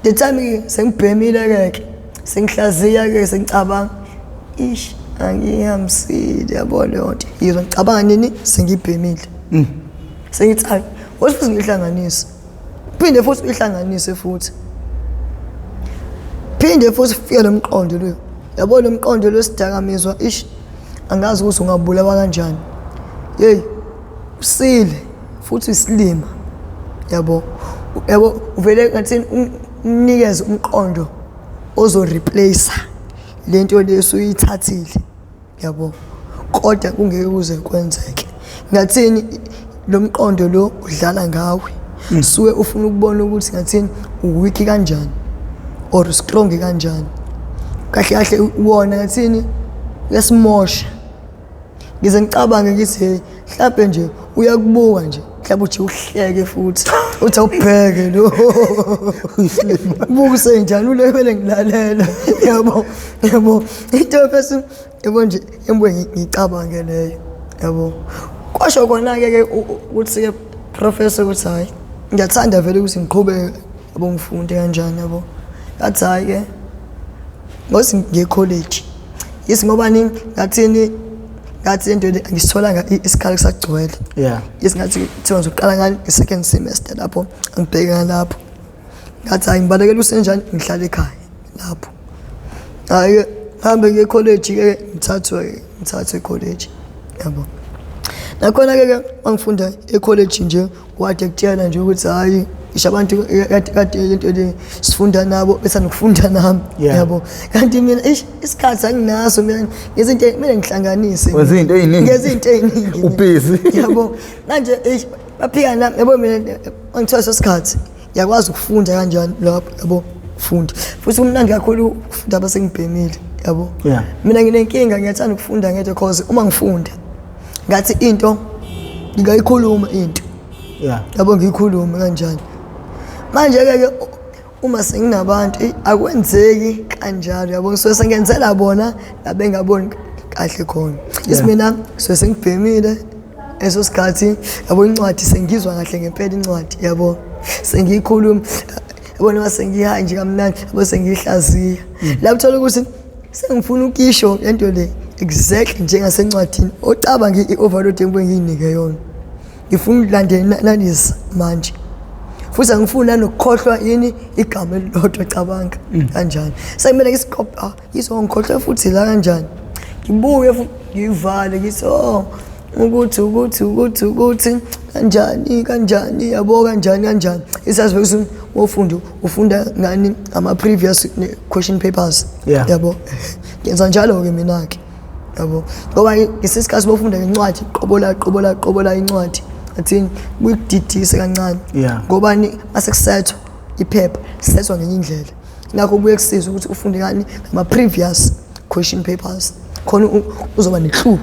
the time sengibhemile ke sengihlaziya ke sengicabanga angihambisile yabo leyo nto yizo ngicabanga nini sengibhemile sengithi hayi wasuthi ngihlanganise phinde futhi ihlanganise futhi fika lo mqondo lo yabo lo mqondo lo sidakamizwa angazi ukuthi ungabulawa kanjani hey usile futhi isilima yabo uvele ngathi unikeze umqondo ozo replace lento leso uyithathile yabo kodwa kungeke kuze kwenzeke ngathini lo mqondo lo udlala ngawe suke ufuna ukubona ukuthi ngathini uweak kanjani or strong kanjani kahle uwona ngathini lesimosha ngize ngicabanga ngithi mhlawumbe nje uyakubuka nje mhlawumbe uthi uhleke futhi uthi awubheke lo buku senjani ulebele ngilalela yabo into bese yabo nje embuye ngicabange leyo yabo kwasho kona ke ukuthi ke professor uthi hayi ngiyathanda vele ukuthi ngiqhubeke yabo ngifunde kanjani yabo ngathi hayi ke ngosi nge-college ngoba ngathi into le ngisitholanga isikhala kusagcwele ngathi kuthiwa ngizoqala ngani nge-second semester lapho ngibheka lapho ngathi hayi ngibalekela usenjani ngihlala ekhaya lapho hayi hambe nge-college ke ngithathwe e-college yabo nakhona ke mangifunda e-college nje wade kutshela nje ukuthi hayi isho abantu kade into le sifunda nabo bese nokufunda nami yabo kanti mina isikhathi anginaso mina ngezinto mina ngihlanganise ngezinto eziningi ubusy yabo manje baphika nami yabo mina angithola isikhathi yakwazi ukufunda kanjani lapho yabo funda futhi kumnandi kakhulu ukufunda base ngibhemile yabo mina nginenkinga ngiyathanda ukufunda ngedwa because uma ngifunda ngathi into ngingayikhuluma into yabo ngiyikhuluma kanjani manje ke uma senginabantu akwenzeki kanjalo yabo ngisuke sengenzela bona labengaboni kahle khona isimina so sengibhemile eso sikhathi yabo incwadi sengizwa kahle ngempela incwadi yabo sengiyikhuluma yabo noma sengihanje kamnandi yabo sengihlaziya lapho thola ukuthi sengifuna ukisho lento le exactly njengasencwadini ocabanga i-overload engiyinike yona ngifuna ukulandelisa manje futhi angifuna nokukhohlwa yini igama elilodwa cabanga kanjani sekumele ngisikopha yiso ngikhohlwa futhi la kanjani ngibuye futhi ngivale ngithi ukuthi kanjani yabo kanjani isazi ukuthi ufunda ngani ama previous question papers yabo ngenza njalo ke mina ke yabo ngoba ngesikhathi bofunda incwadi qobola incwadi athini kuyididise kancane ngoba masekusetho iphepha sethwa ngenye indlela ngakho kubuye kusiza ukuthi ufunde ngani ama previous question papers khona uzoba neclue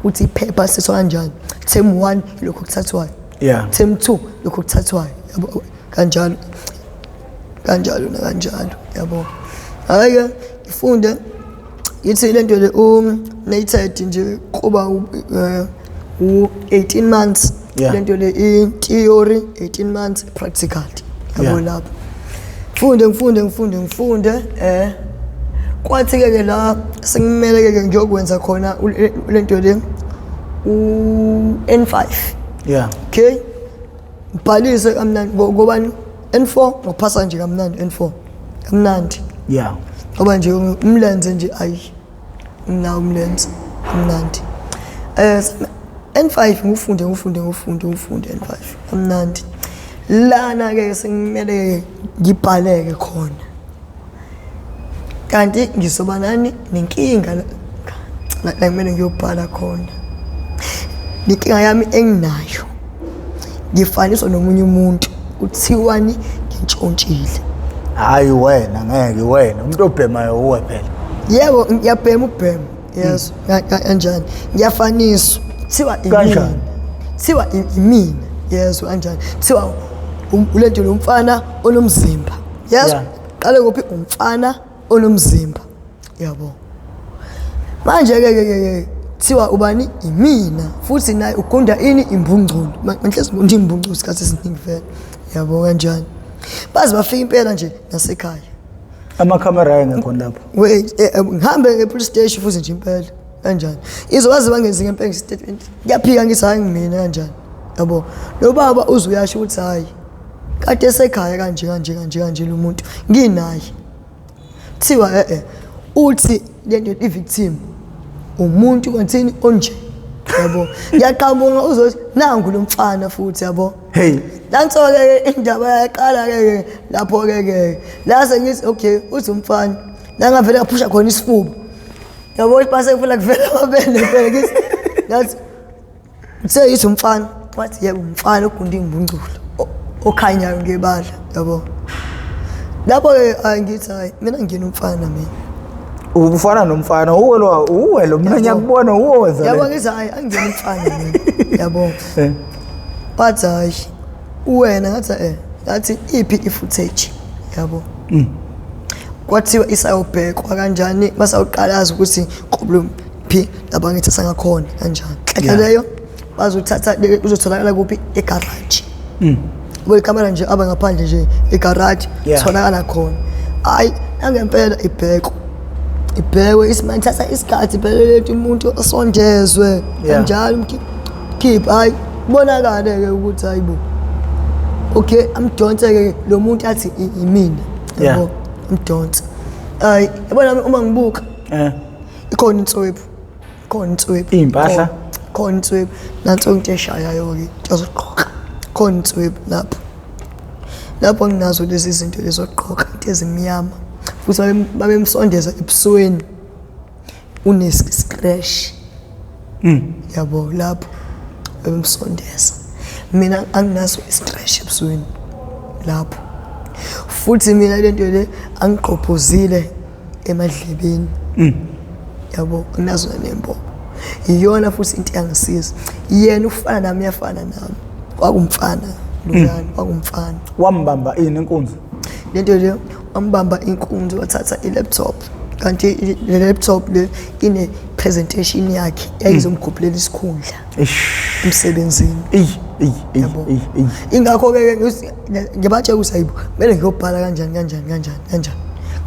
uthi iphepha sethwa kanjani term 1 lokho kuthathwayo term 2 lokho kuthathwayo yabo kanjalo yabo hayi ifunde yithi lento le nated nje kuba 18 months lento le in theory 18 months practical yabo lapho ngifunde kwathi ke la sengimele ke ngiyokwenza khona lento le N5 okay bhalise kamnandi ngobani N4 ngophasa nje kamnandi N4 kamnandi ngoba nje umlenze nje ayi mina umlenze kamnandi N5 ngifunde N5 kamnandi lana ke sengimele ngibhaleke khona kanti ngisoba nani nenkinga la kumele ngiyobhala khona inkinga yami enginayo ngifaniswa nomunye umuntu kuthiwani ngintshontshile hayi wena ngeke wena umuntu obhemayo uwe phela yebo ngiyabhema ubhema yes kanjani ngiyafaniswa thiwa imina yes kanjani thiwa ulento lomfana onomzimba yes qale kuphi umfana onomzimba yabo manje ke thiwa ubani imina futhi naye ugunda ini imbungculo manhlezi ngunda imbungculo isikhathi esiningi vele yabo kanjani bazi bafika impela nje nasekhaya amakhamera ayengekho lapho wait ngihambe ngepolice station futhi nje impela kanjani izowazi bangenzi ngempela statement ngiyaphika ngithi hayi ngimina kanjani yabo lo baba uzuyasho ukuthi hayi kade esekhaya kanje lo muntu nginaye thiwa uthi lento i-victim umuntu konthini onje yabo ngiyaqhamuka uzothi nangu lo mfana futhi yabo lanso ke indaba yaqala ke lapho ke la sengithi okay uthi umfana la ngavele aphusha khona isifuba yabo base kufuna kuvela amabele phela kithi ngathi seyithi umfana wathi yebo umfana ogunda imbungculo okhanyayo ngebala yabo lapho ke ngithi hayi mina ngiyena umfana mina ufana nomfana uwe lo mina ngiyakubona uwoza yabo ngithi hayi angiyena umfana mina yabo bathi hayi uwena ngathi iphi i-footage yabo kwathiwa isayobhekwa kanjani basawuqalaza ukuthi qoblo phi laba ngithi sangakhona kanjani hle leyo bazothatha uzotholakala kuphi egarage bole camera nje aba ngaphandle nje egarage tholakala khona hayi angempela ibhekwe isimanthatha isikhathi phela lethu umuntu osondezwe kanjalo keep hayi bonakale ke ukuthi hayibo okay amdonse ke lo muntu athi imina yabo amdonse hayi yabona uma ngibuka ikhona inswebhu impahla khona inswebhu nanso into eshayayo ke azoqoqa khona inswebhu lapho nginazo lezi zinto lezoqoqa into ezimnyama futhi babemsondeza ebusweni unescratch yabo lapho babemsondeza mina anginaso iscratch ebusweni lapho futhi mina lento le angiqophozile emadlebeni yabo nginazo nembo iyona futhi into yangisiza yena ufana nami yafana nami kwakumfana lungani kwakumfana wambamba ini inkunzi lento le wambamba inkunzi wathatha i-laptop kanti le laptop le ine presentation yakhe eyizomkhuphulela isikhundla emsebenzini ingakho ke ngibatshe kusayibo mele ngiyobhala kanjani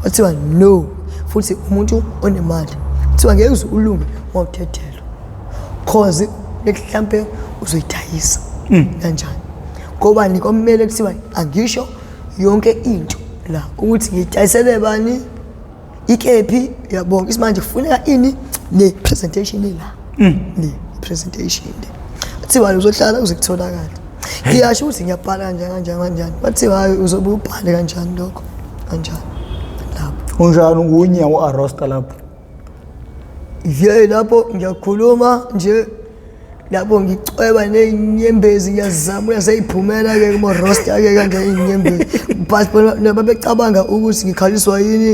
wathiwa no futhi umuntu onemali kuthiwa ngeke uzulunge ngawuthethelo cause mhlambe uzoyidayisa kanjani ngoba nikomele kuthiwa angisho yonke into la ukuthi ngidayisele bani ikephi yabonke isimanje kufuneka ini le presentation la le presentation kuthiwa uzohlala uze kutholakala ngiyasho ukuthi ngiyabhala kanjani bathiwa uzobe ubhale kanjani lokho kanjani lapho unjani ungunya u-arosta lapho lapho ngiyakhuluma nje lapho ngicweba nenyembezi ngiyazama uyaseyiphumela-ke kuma-roster-ke kanje inyembezi but babecabanga ukuthi ngikhaliswa yini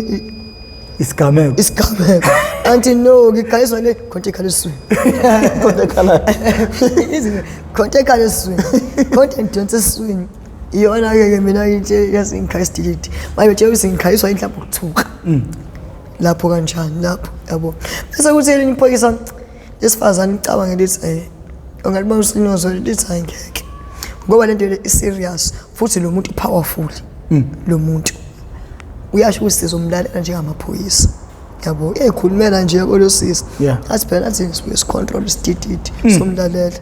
isigameko anti no ngikhaliswa le khonto ekhalisweni khonto ekhalisweni khonto endonsa eswini iyona-ke mina into yasingikhalisitikiti manje betshela ukuthi ngikhaliswa yini mhlawumbe ukuthuka lapho kanjani lapho yabo bese kuthi elinye iphoyisa lesifazane icabanga lithi ungalibona usinozo lithi hayi ngeke ngoba lento le i-serious futhi lo muntu powerful lo muntu uyasho ukuthi sizomlalela njengamaphoyisa yabo ekhulumela nje kolosisi athi phela nathi sicontrol isitititi somlalela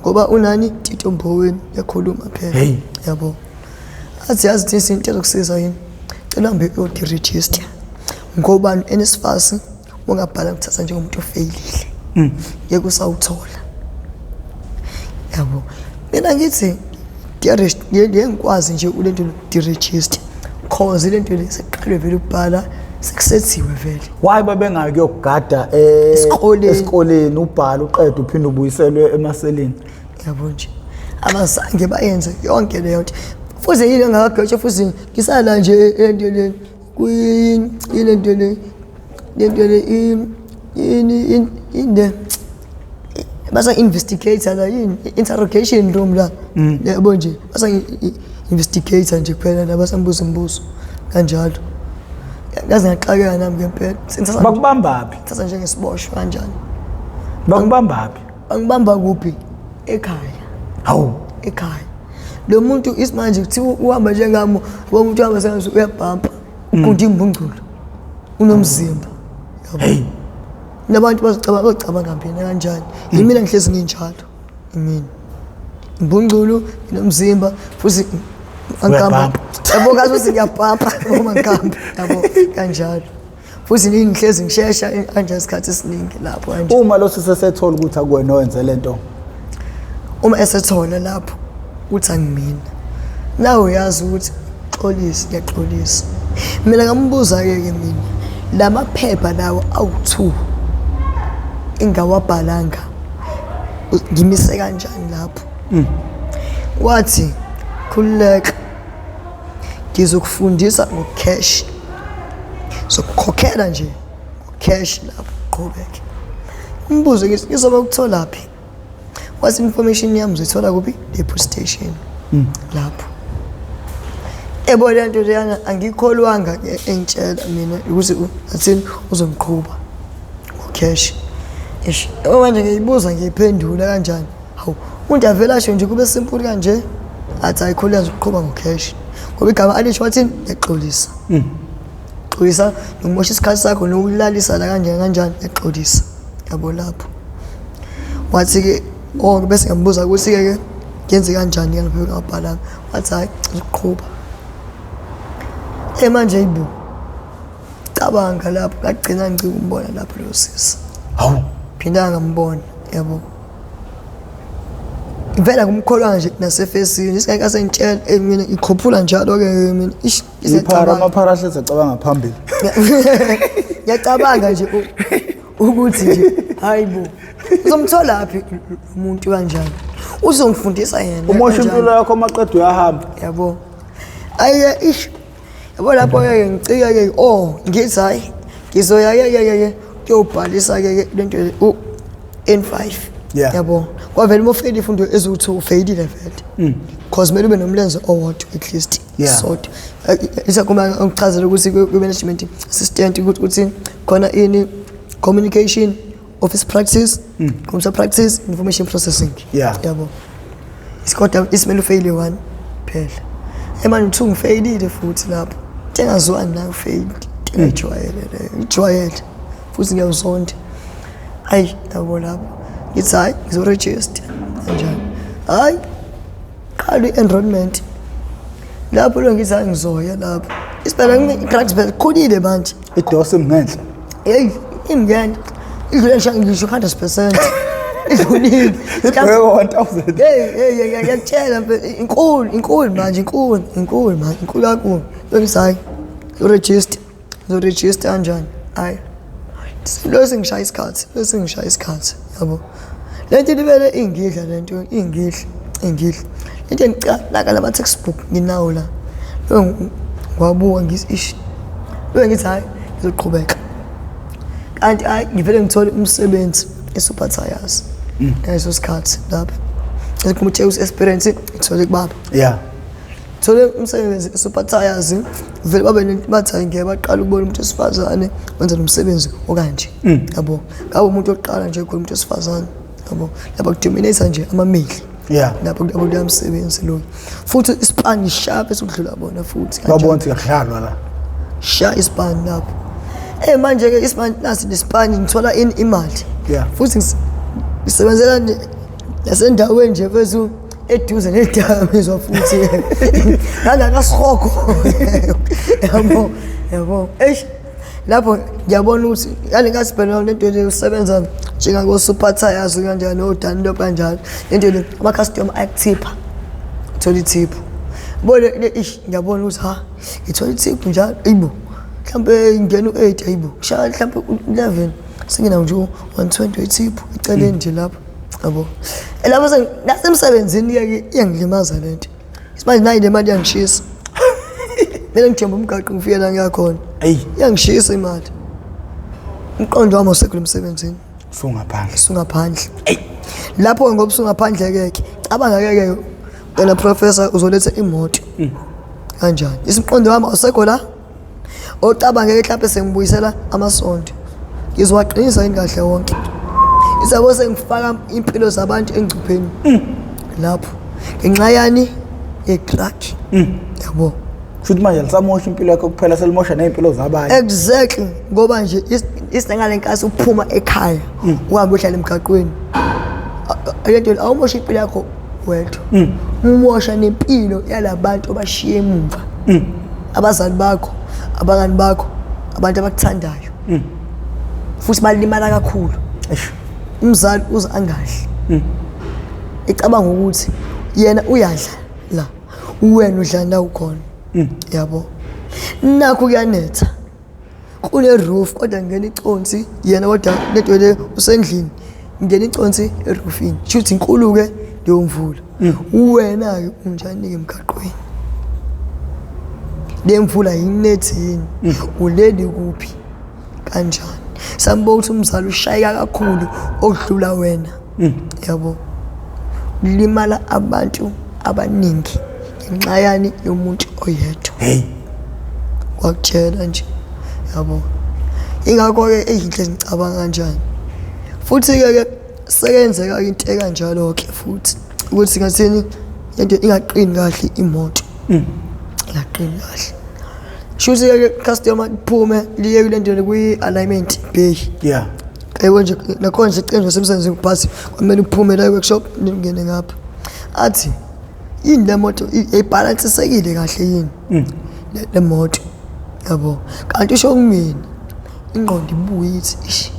ngoba unani Tito Mboweni yakhuluma phela yabo athi yazi izinto ezokusiza yini cela mbe uyiregister ngoba enesifasi ungabhala ukuthatha njengomuntu ofailile yeke usawuthola yabo mina ngithi ngiyengikwazi nje ulento di-register cause lento le seqalwe vele ukubhala sekusethiwe vele why babengayo kuyogada esikoleni ubhala uqeda uphinde ubuyiselwe emaseleni yabo nje abazange bayenze yonke leyo nto futhi yini engakagotshe futhi ngisala nje lento le kuyilento le in basa investigator la yini interrogation room la yabo nje basa investigator nje kuphela nabasambuza imibuzo kanjalo ngaze ngaqhakeka nami ngempela bakubambaphi thatha njengesiboshwa kanjani bakubambaphi bangibamba kuphi ekhaya hawu ekhaya lo muntu isimanje kuthiwa uhamba njengami umuntu uhamba sengathi uyabhampa ukunti imbungculo unomzimba yabo nabantu bazocabanga ngampini kanjani yimina ngihlezi nginjalo imini imbungculo inomzimba futhi angikamba yabo kazi ukuthi ngiyabhampa uma ngikamba yabo kanjalo futhi ngihlezi ngishesha kanjani isikhathi esiningi lapho kanje uma lo sisethola ukuthi akuwena owenze lento uma esethola lapho uthi angimina nawe uyazi ukuthi xolisi ngiyaxolisa mina ngambuza-ke mina lamaphepha lawo awu-2 ingawabhalanga ngimise kanjani lapho wathi khululeka ngizokufundisa ngocash sokukhokhela nje ngocash lapho qhubeke umbuzo ngizoba ukutholaphi wathi information yami uzithola kuphi le station lapho ebo lento leyana angikholwanga engitshela mina ukuthi athini uzomqhuba ngocash manje ngiyibuza ngiyiphendula kanjani hawu umuntu avela asho nje kube simple kanje athi ayikholwa ukuqhuba ngocash ngoba igama alisho wathini yaxolisa xolisa nomosha isikhathi sakho nokulalisa la kanjani yaxolisa yabo lapho wathi ke bese ngiyabuza ukuthi ke ngenze kanjani ngempela ngabhala wathi hayi uzoqhuba manje ibu cabanga lapho ngagcina ngikumbona lapho lo sisi hawu phinda ngambona yabo ivela kumkholwa nje nasefesini isingeke asentshela mina ikhophula njalo ke mina amaphara ahleze acabanga phambili ngiyacabanga nje ukuthi nje hayibo uzomthola laphi umuntu kanjani uzongifundisa yena umosha impilo yakho amaqedwe uyahamba yabo aye yabo lapho ke ngicika ke ngithi hayi ngizoya ke kuyobhalisa ke lento N5 yabo kwavela mofeli ifundo ezu2 failile vele because mele ube nomlenze owodwa at least sort isakuma ngichazela ukuthi ku management assistant ukuthi khona ini communication office practice computer practice information processing yabo isikota isimele ufaile 1 phela manje 2 ngifailile futhi lapho ngingazwani nayo fail ngijwayele futhi ngiyawuzonda ayi yabo lapho ngithi hayi ngizoregister kanjani hayi qala i-enrollment lapho lo ngithi hayi ngizoya lapho isibhela i-practice khulile manje idose ngenhla hey imngene idlule ngisho 100% idlulile. Ibheke 1000. Hey ngiyakutshela inkulu manje inkulu manje inkulu kakhulu. Bengisayi uregister kanjani? Hayi. Lo singishaya isikhathi yabo. Lento libele ingidla lento ingidla. Into ngicala la textbook nginawo la. Lo ngwabuka ngisishi. Lo ngithi hayi ngizoqhubeka. Kanti hayi ngivele ngithole umsebenzi eSuper Tires. Leso sikhathi lapha. Ngikuthi experience ngithole kubaba. Yeah. Thole umsebenzi eSuper Tires vele babe bathi ngeke baqala ukubona umuntu osifazane wenza umsebenzi okanje. Yabo. Ngabe umuntu oqala nje khona umuntu osifazane. Yabo. Lapha kudominate nje amameli. Yeah. Lapho kuya umsebenzi lo. Futhi isipani sharp esudlula bona futhi. Babona kuyadlalwa la. Sha isipani lapho. Manje ke isipani nasi nesipani ngithola imali. Yeah. Futhi ngisebenzela nasendaweni nje fezu eduze neDakamizwa futhi. Ngangakasihoko. Yabo. Lapho ngiyabona ukuthi yale ngasibhena lento le usebenza njengako Super Tires kanjani odani kanjani lento le ama customer ayakuthipa thola ithiphu bone ngiyabona ukuthi ha ithola ithiphu njalo ayibo mhlambe ngena u8 ayibo shaya mhlambe u11 singena nje 120 ithiphu iceleni nje lapho yabo lapho nasemsebenzini iyangilimaza lento isimanje nayi le mali yangishisa mina ngithemba umgaqo ngifike la ngiyakhona iyangishisa imali umqondo wami osekho emsebenzini sungaphandle lapho ngoba sungaphandle ke cabanga ke wena professor uzoletha imoto kanjani isiqondo wami osekho la ocabanga ke mhlawumbe sengibuyisela amasonto ngizowaqinisa ingahle wonke izabo sengifaka impilo zabantu engcupheni lapho ngenxa yani yetrack yabo futhi manje lisamosha impilo yakho kuphela selimosha nezimpilo zabanye. Exactly ngoba nje isingale nkasi uphuma ekhaya uhambe uhlala emgaqweni ayento awumosha impilo yakho wedwa umosha nempilo yalabantu obashiye emuva abazali bakho abangani bakho abantu abakuthandayo futhi balimala kakhulu umzali uza angahle ecabanga ukuthi yena uyadla la wena udlala la ukhona yabo nakho kuyanetha kune roof kodwa ngene iconsi yena kodwa lento le usendlini ngene iconsi eroofini shuthi inkulu ke leyo mvula wena ke unjani ke emgaqweni le mvula yinethini uleli kuphi kanjani sambo uthi umzali ushayeka kakhulu okudlula wena yabo limala abantu abaningi ngenxa yani yomuntu oyedwa wakutshela nje yabo ingakho ke ezinhle ngicabanga kanjani futhi ke sekenzeka into ekanjalo ke futhi ukuthi ngathini into ingaqini kahle imoto ingaqini kahle shuthi ke customer iphume liye kulendele kwi alignment bay nje nakhona nje cenzo semsenzini kubhasi kumele uphume la workshop ngene ngapha athi yini le moto ibalancesekile kahle yini le moto yabo kanti usho kumina ingqondo ibuye ithi ish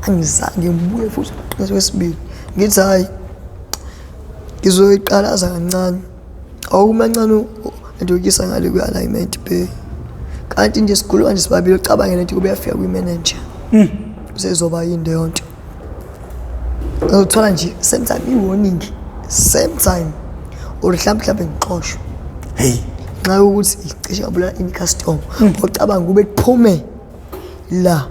angizange ngibuye futhi ngesibili ngithi hayi ngizoyiqalaza kancane awumancane ndiyokisa ngale kwi alignment bay kanti nje sikhuluma nje sibabili ucabangela ukuthi kube yafika kwi manager usezoba yinde yonke uthola nje same time i-warning same time mhlawumbe ngixoshwe nxa ukuthi icishe yabulala in-custom ocabanga kube kuphume la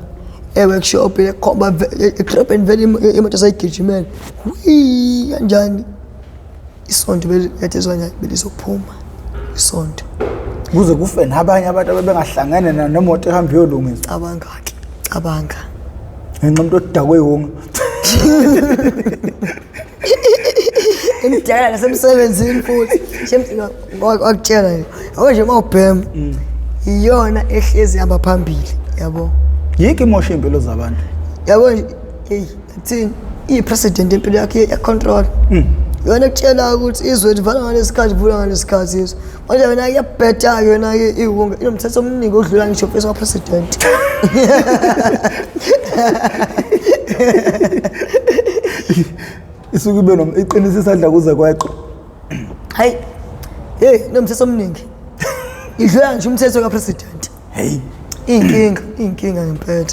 e-workshop lekhomba ekrobheni vele imoto sayigijimela kanjani isonto belethezwa njani belizophuma isonto kuze kufe nabanye abantu abebengahlangene nemoto ehamba iyolungisa cabanga ngenxa umuntu odakwe ihunga imidala nasemsebenzini futhi shemthina wakutshela yabo nje mawubhema iyona ehlezi hamba phambili yabo yiki imosha impilo zabantu yabo thini i-president impilo yakhe ya-control yona kutshela ukuthi izwe livala ngalesikhathi vula ngalesikhathi izwe manje yona iyabheda-ke yona-ke ihunga inomthetho omningi odlula ngisho face wa-president isuke ibe iqinisa isandla kuze kweqo. Hayi. Hey, nomthetho omningi. Idlula nje umthetho kapresident. Hey, Inkinga ngempela.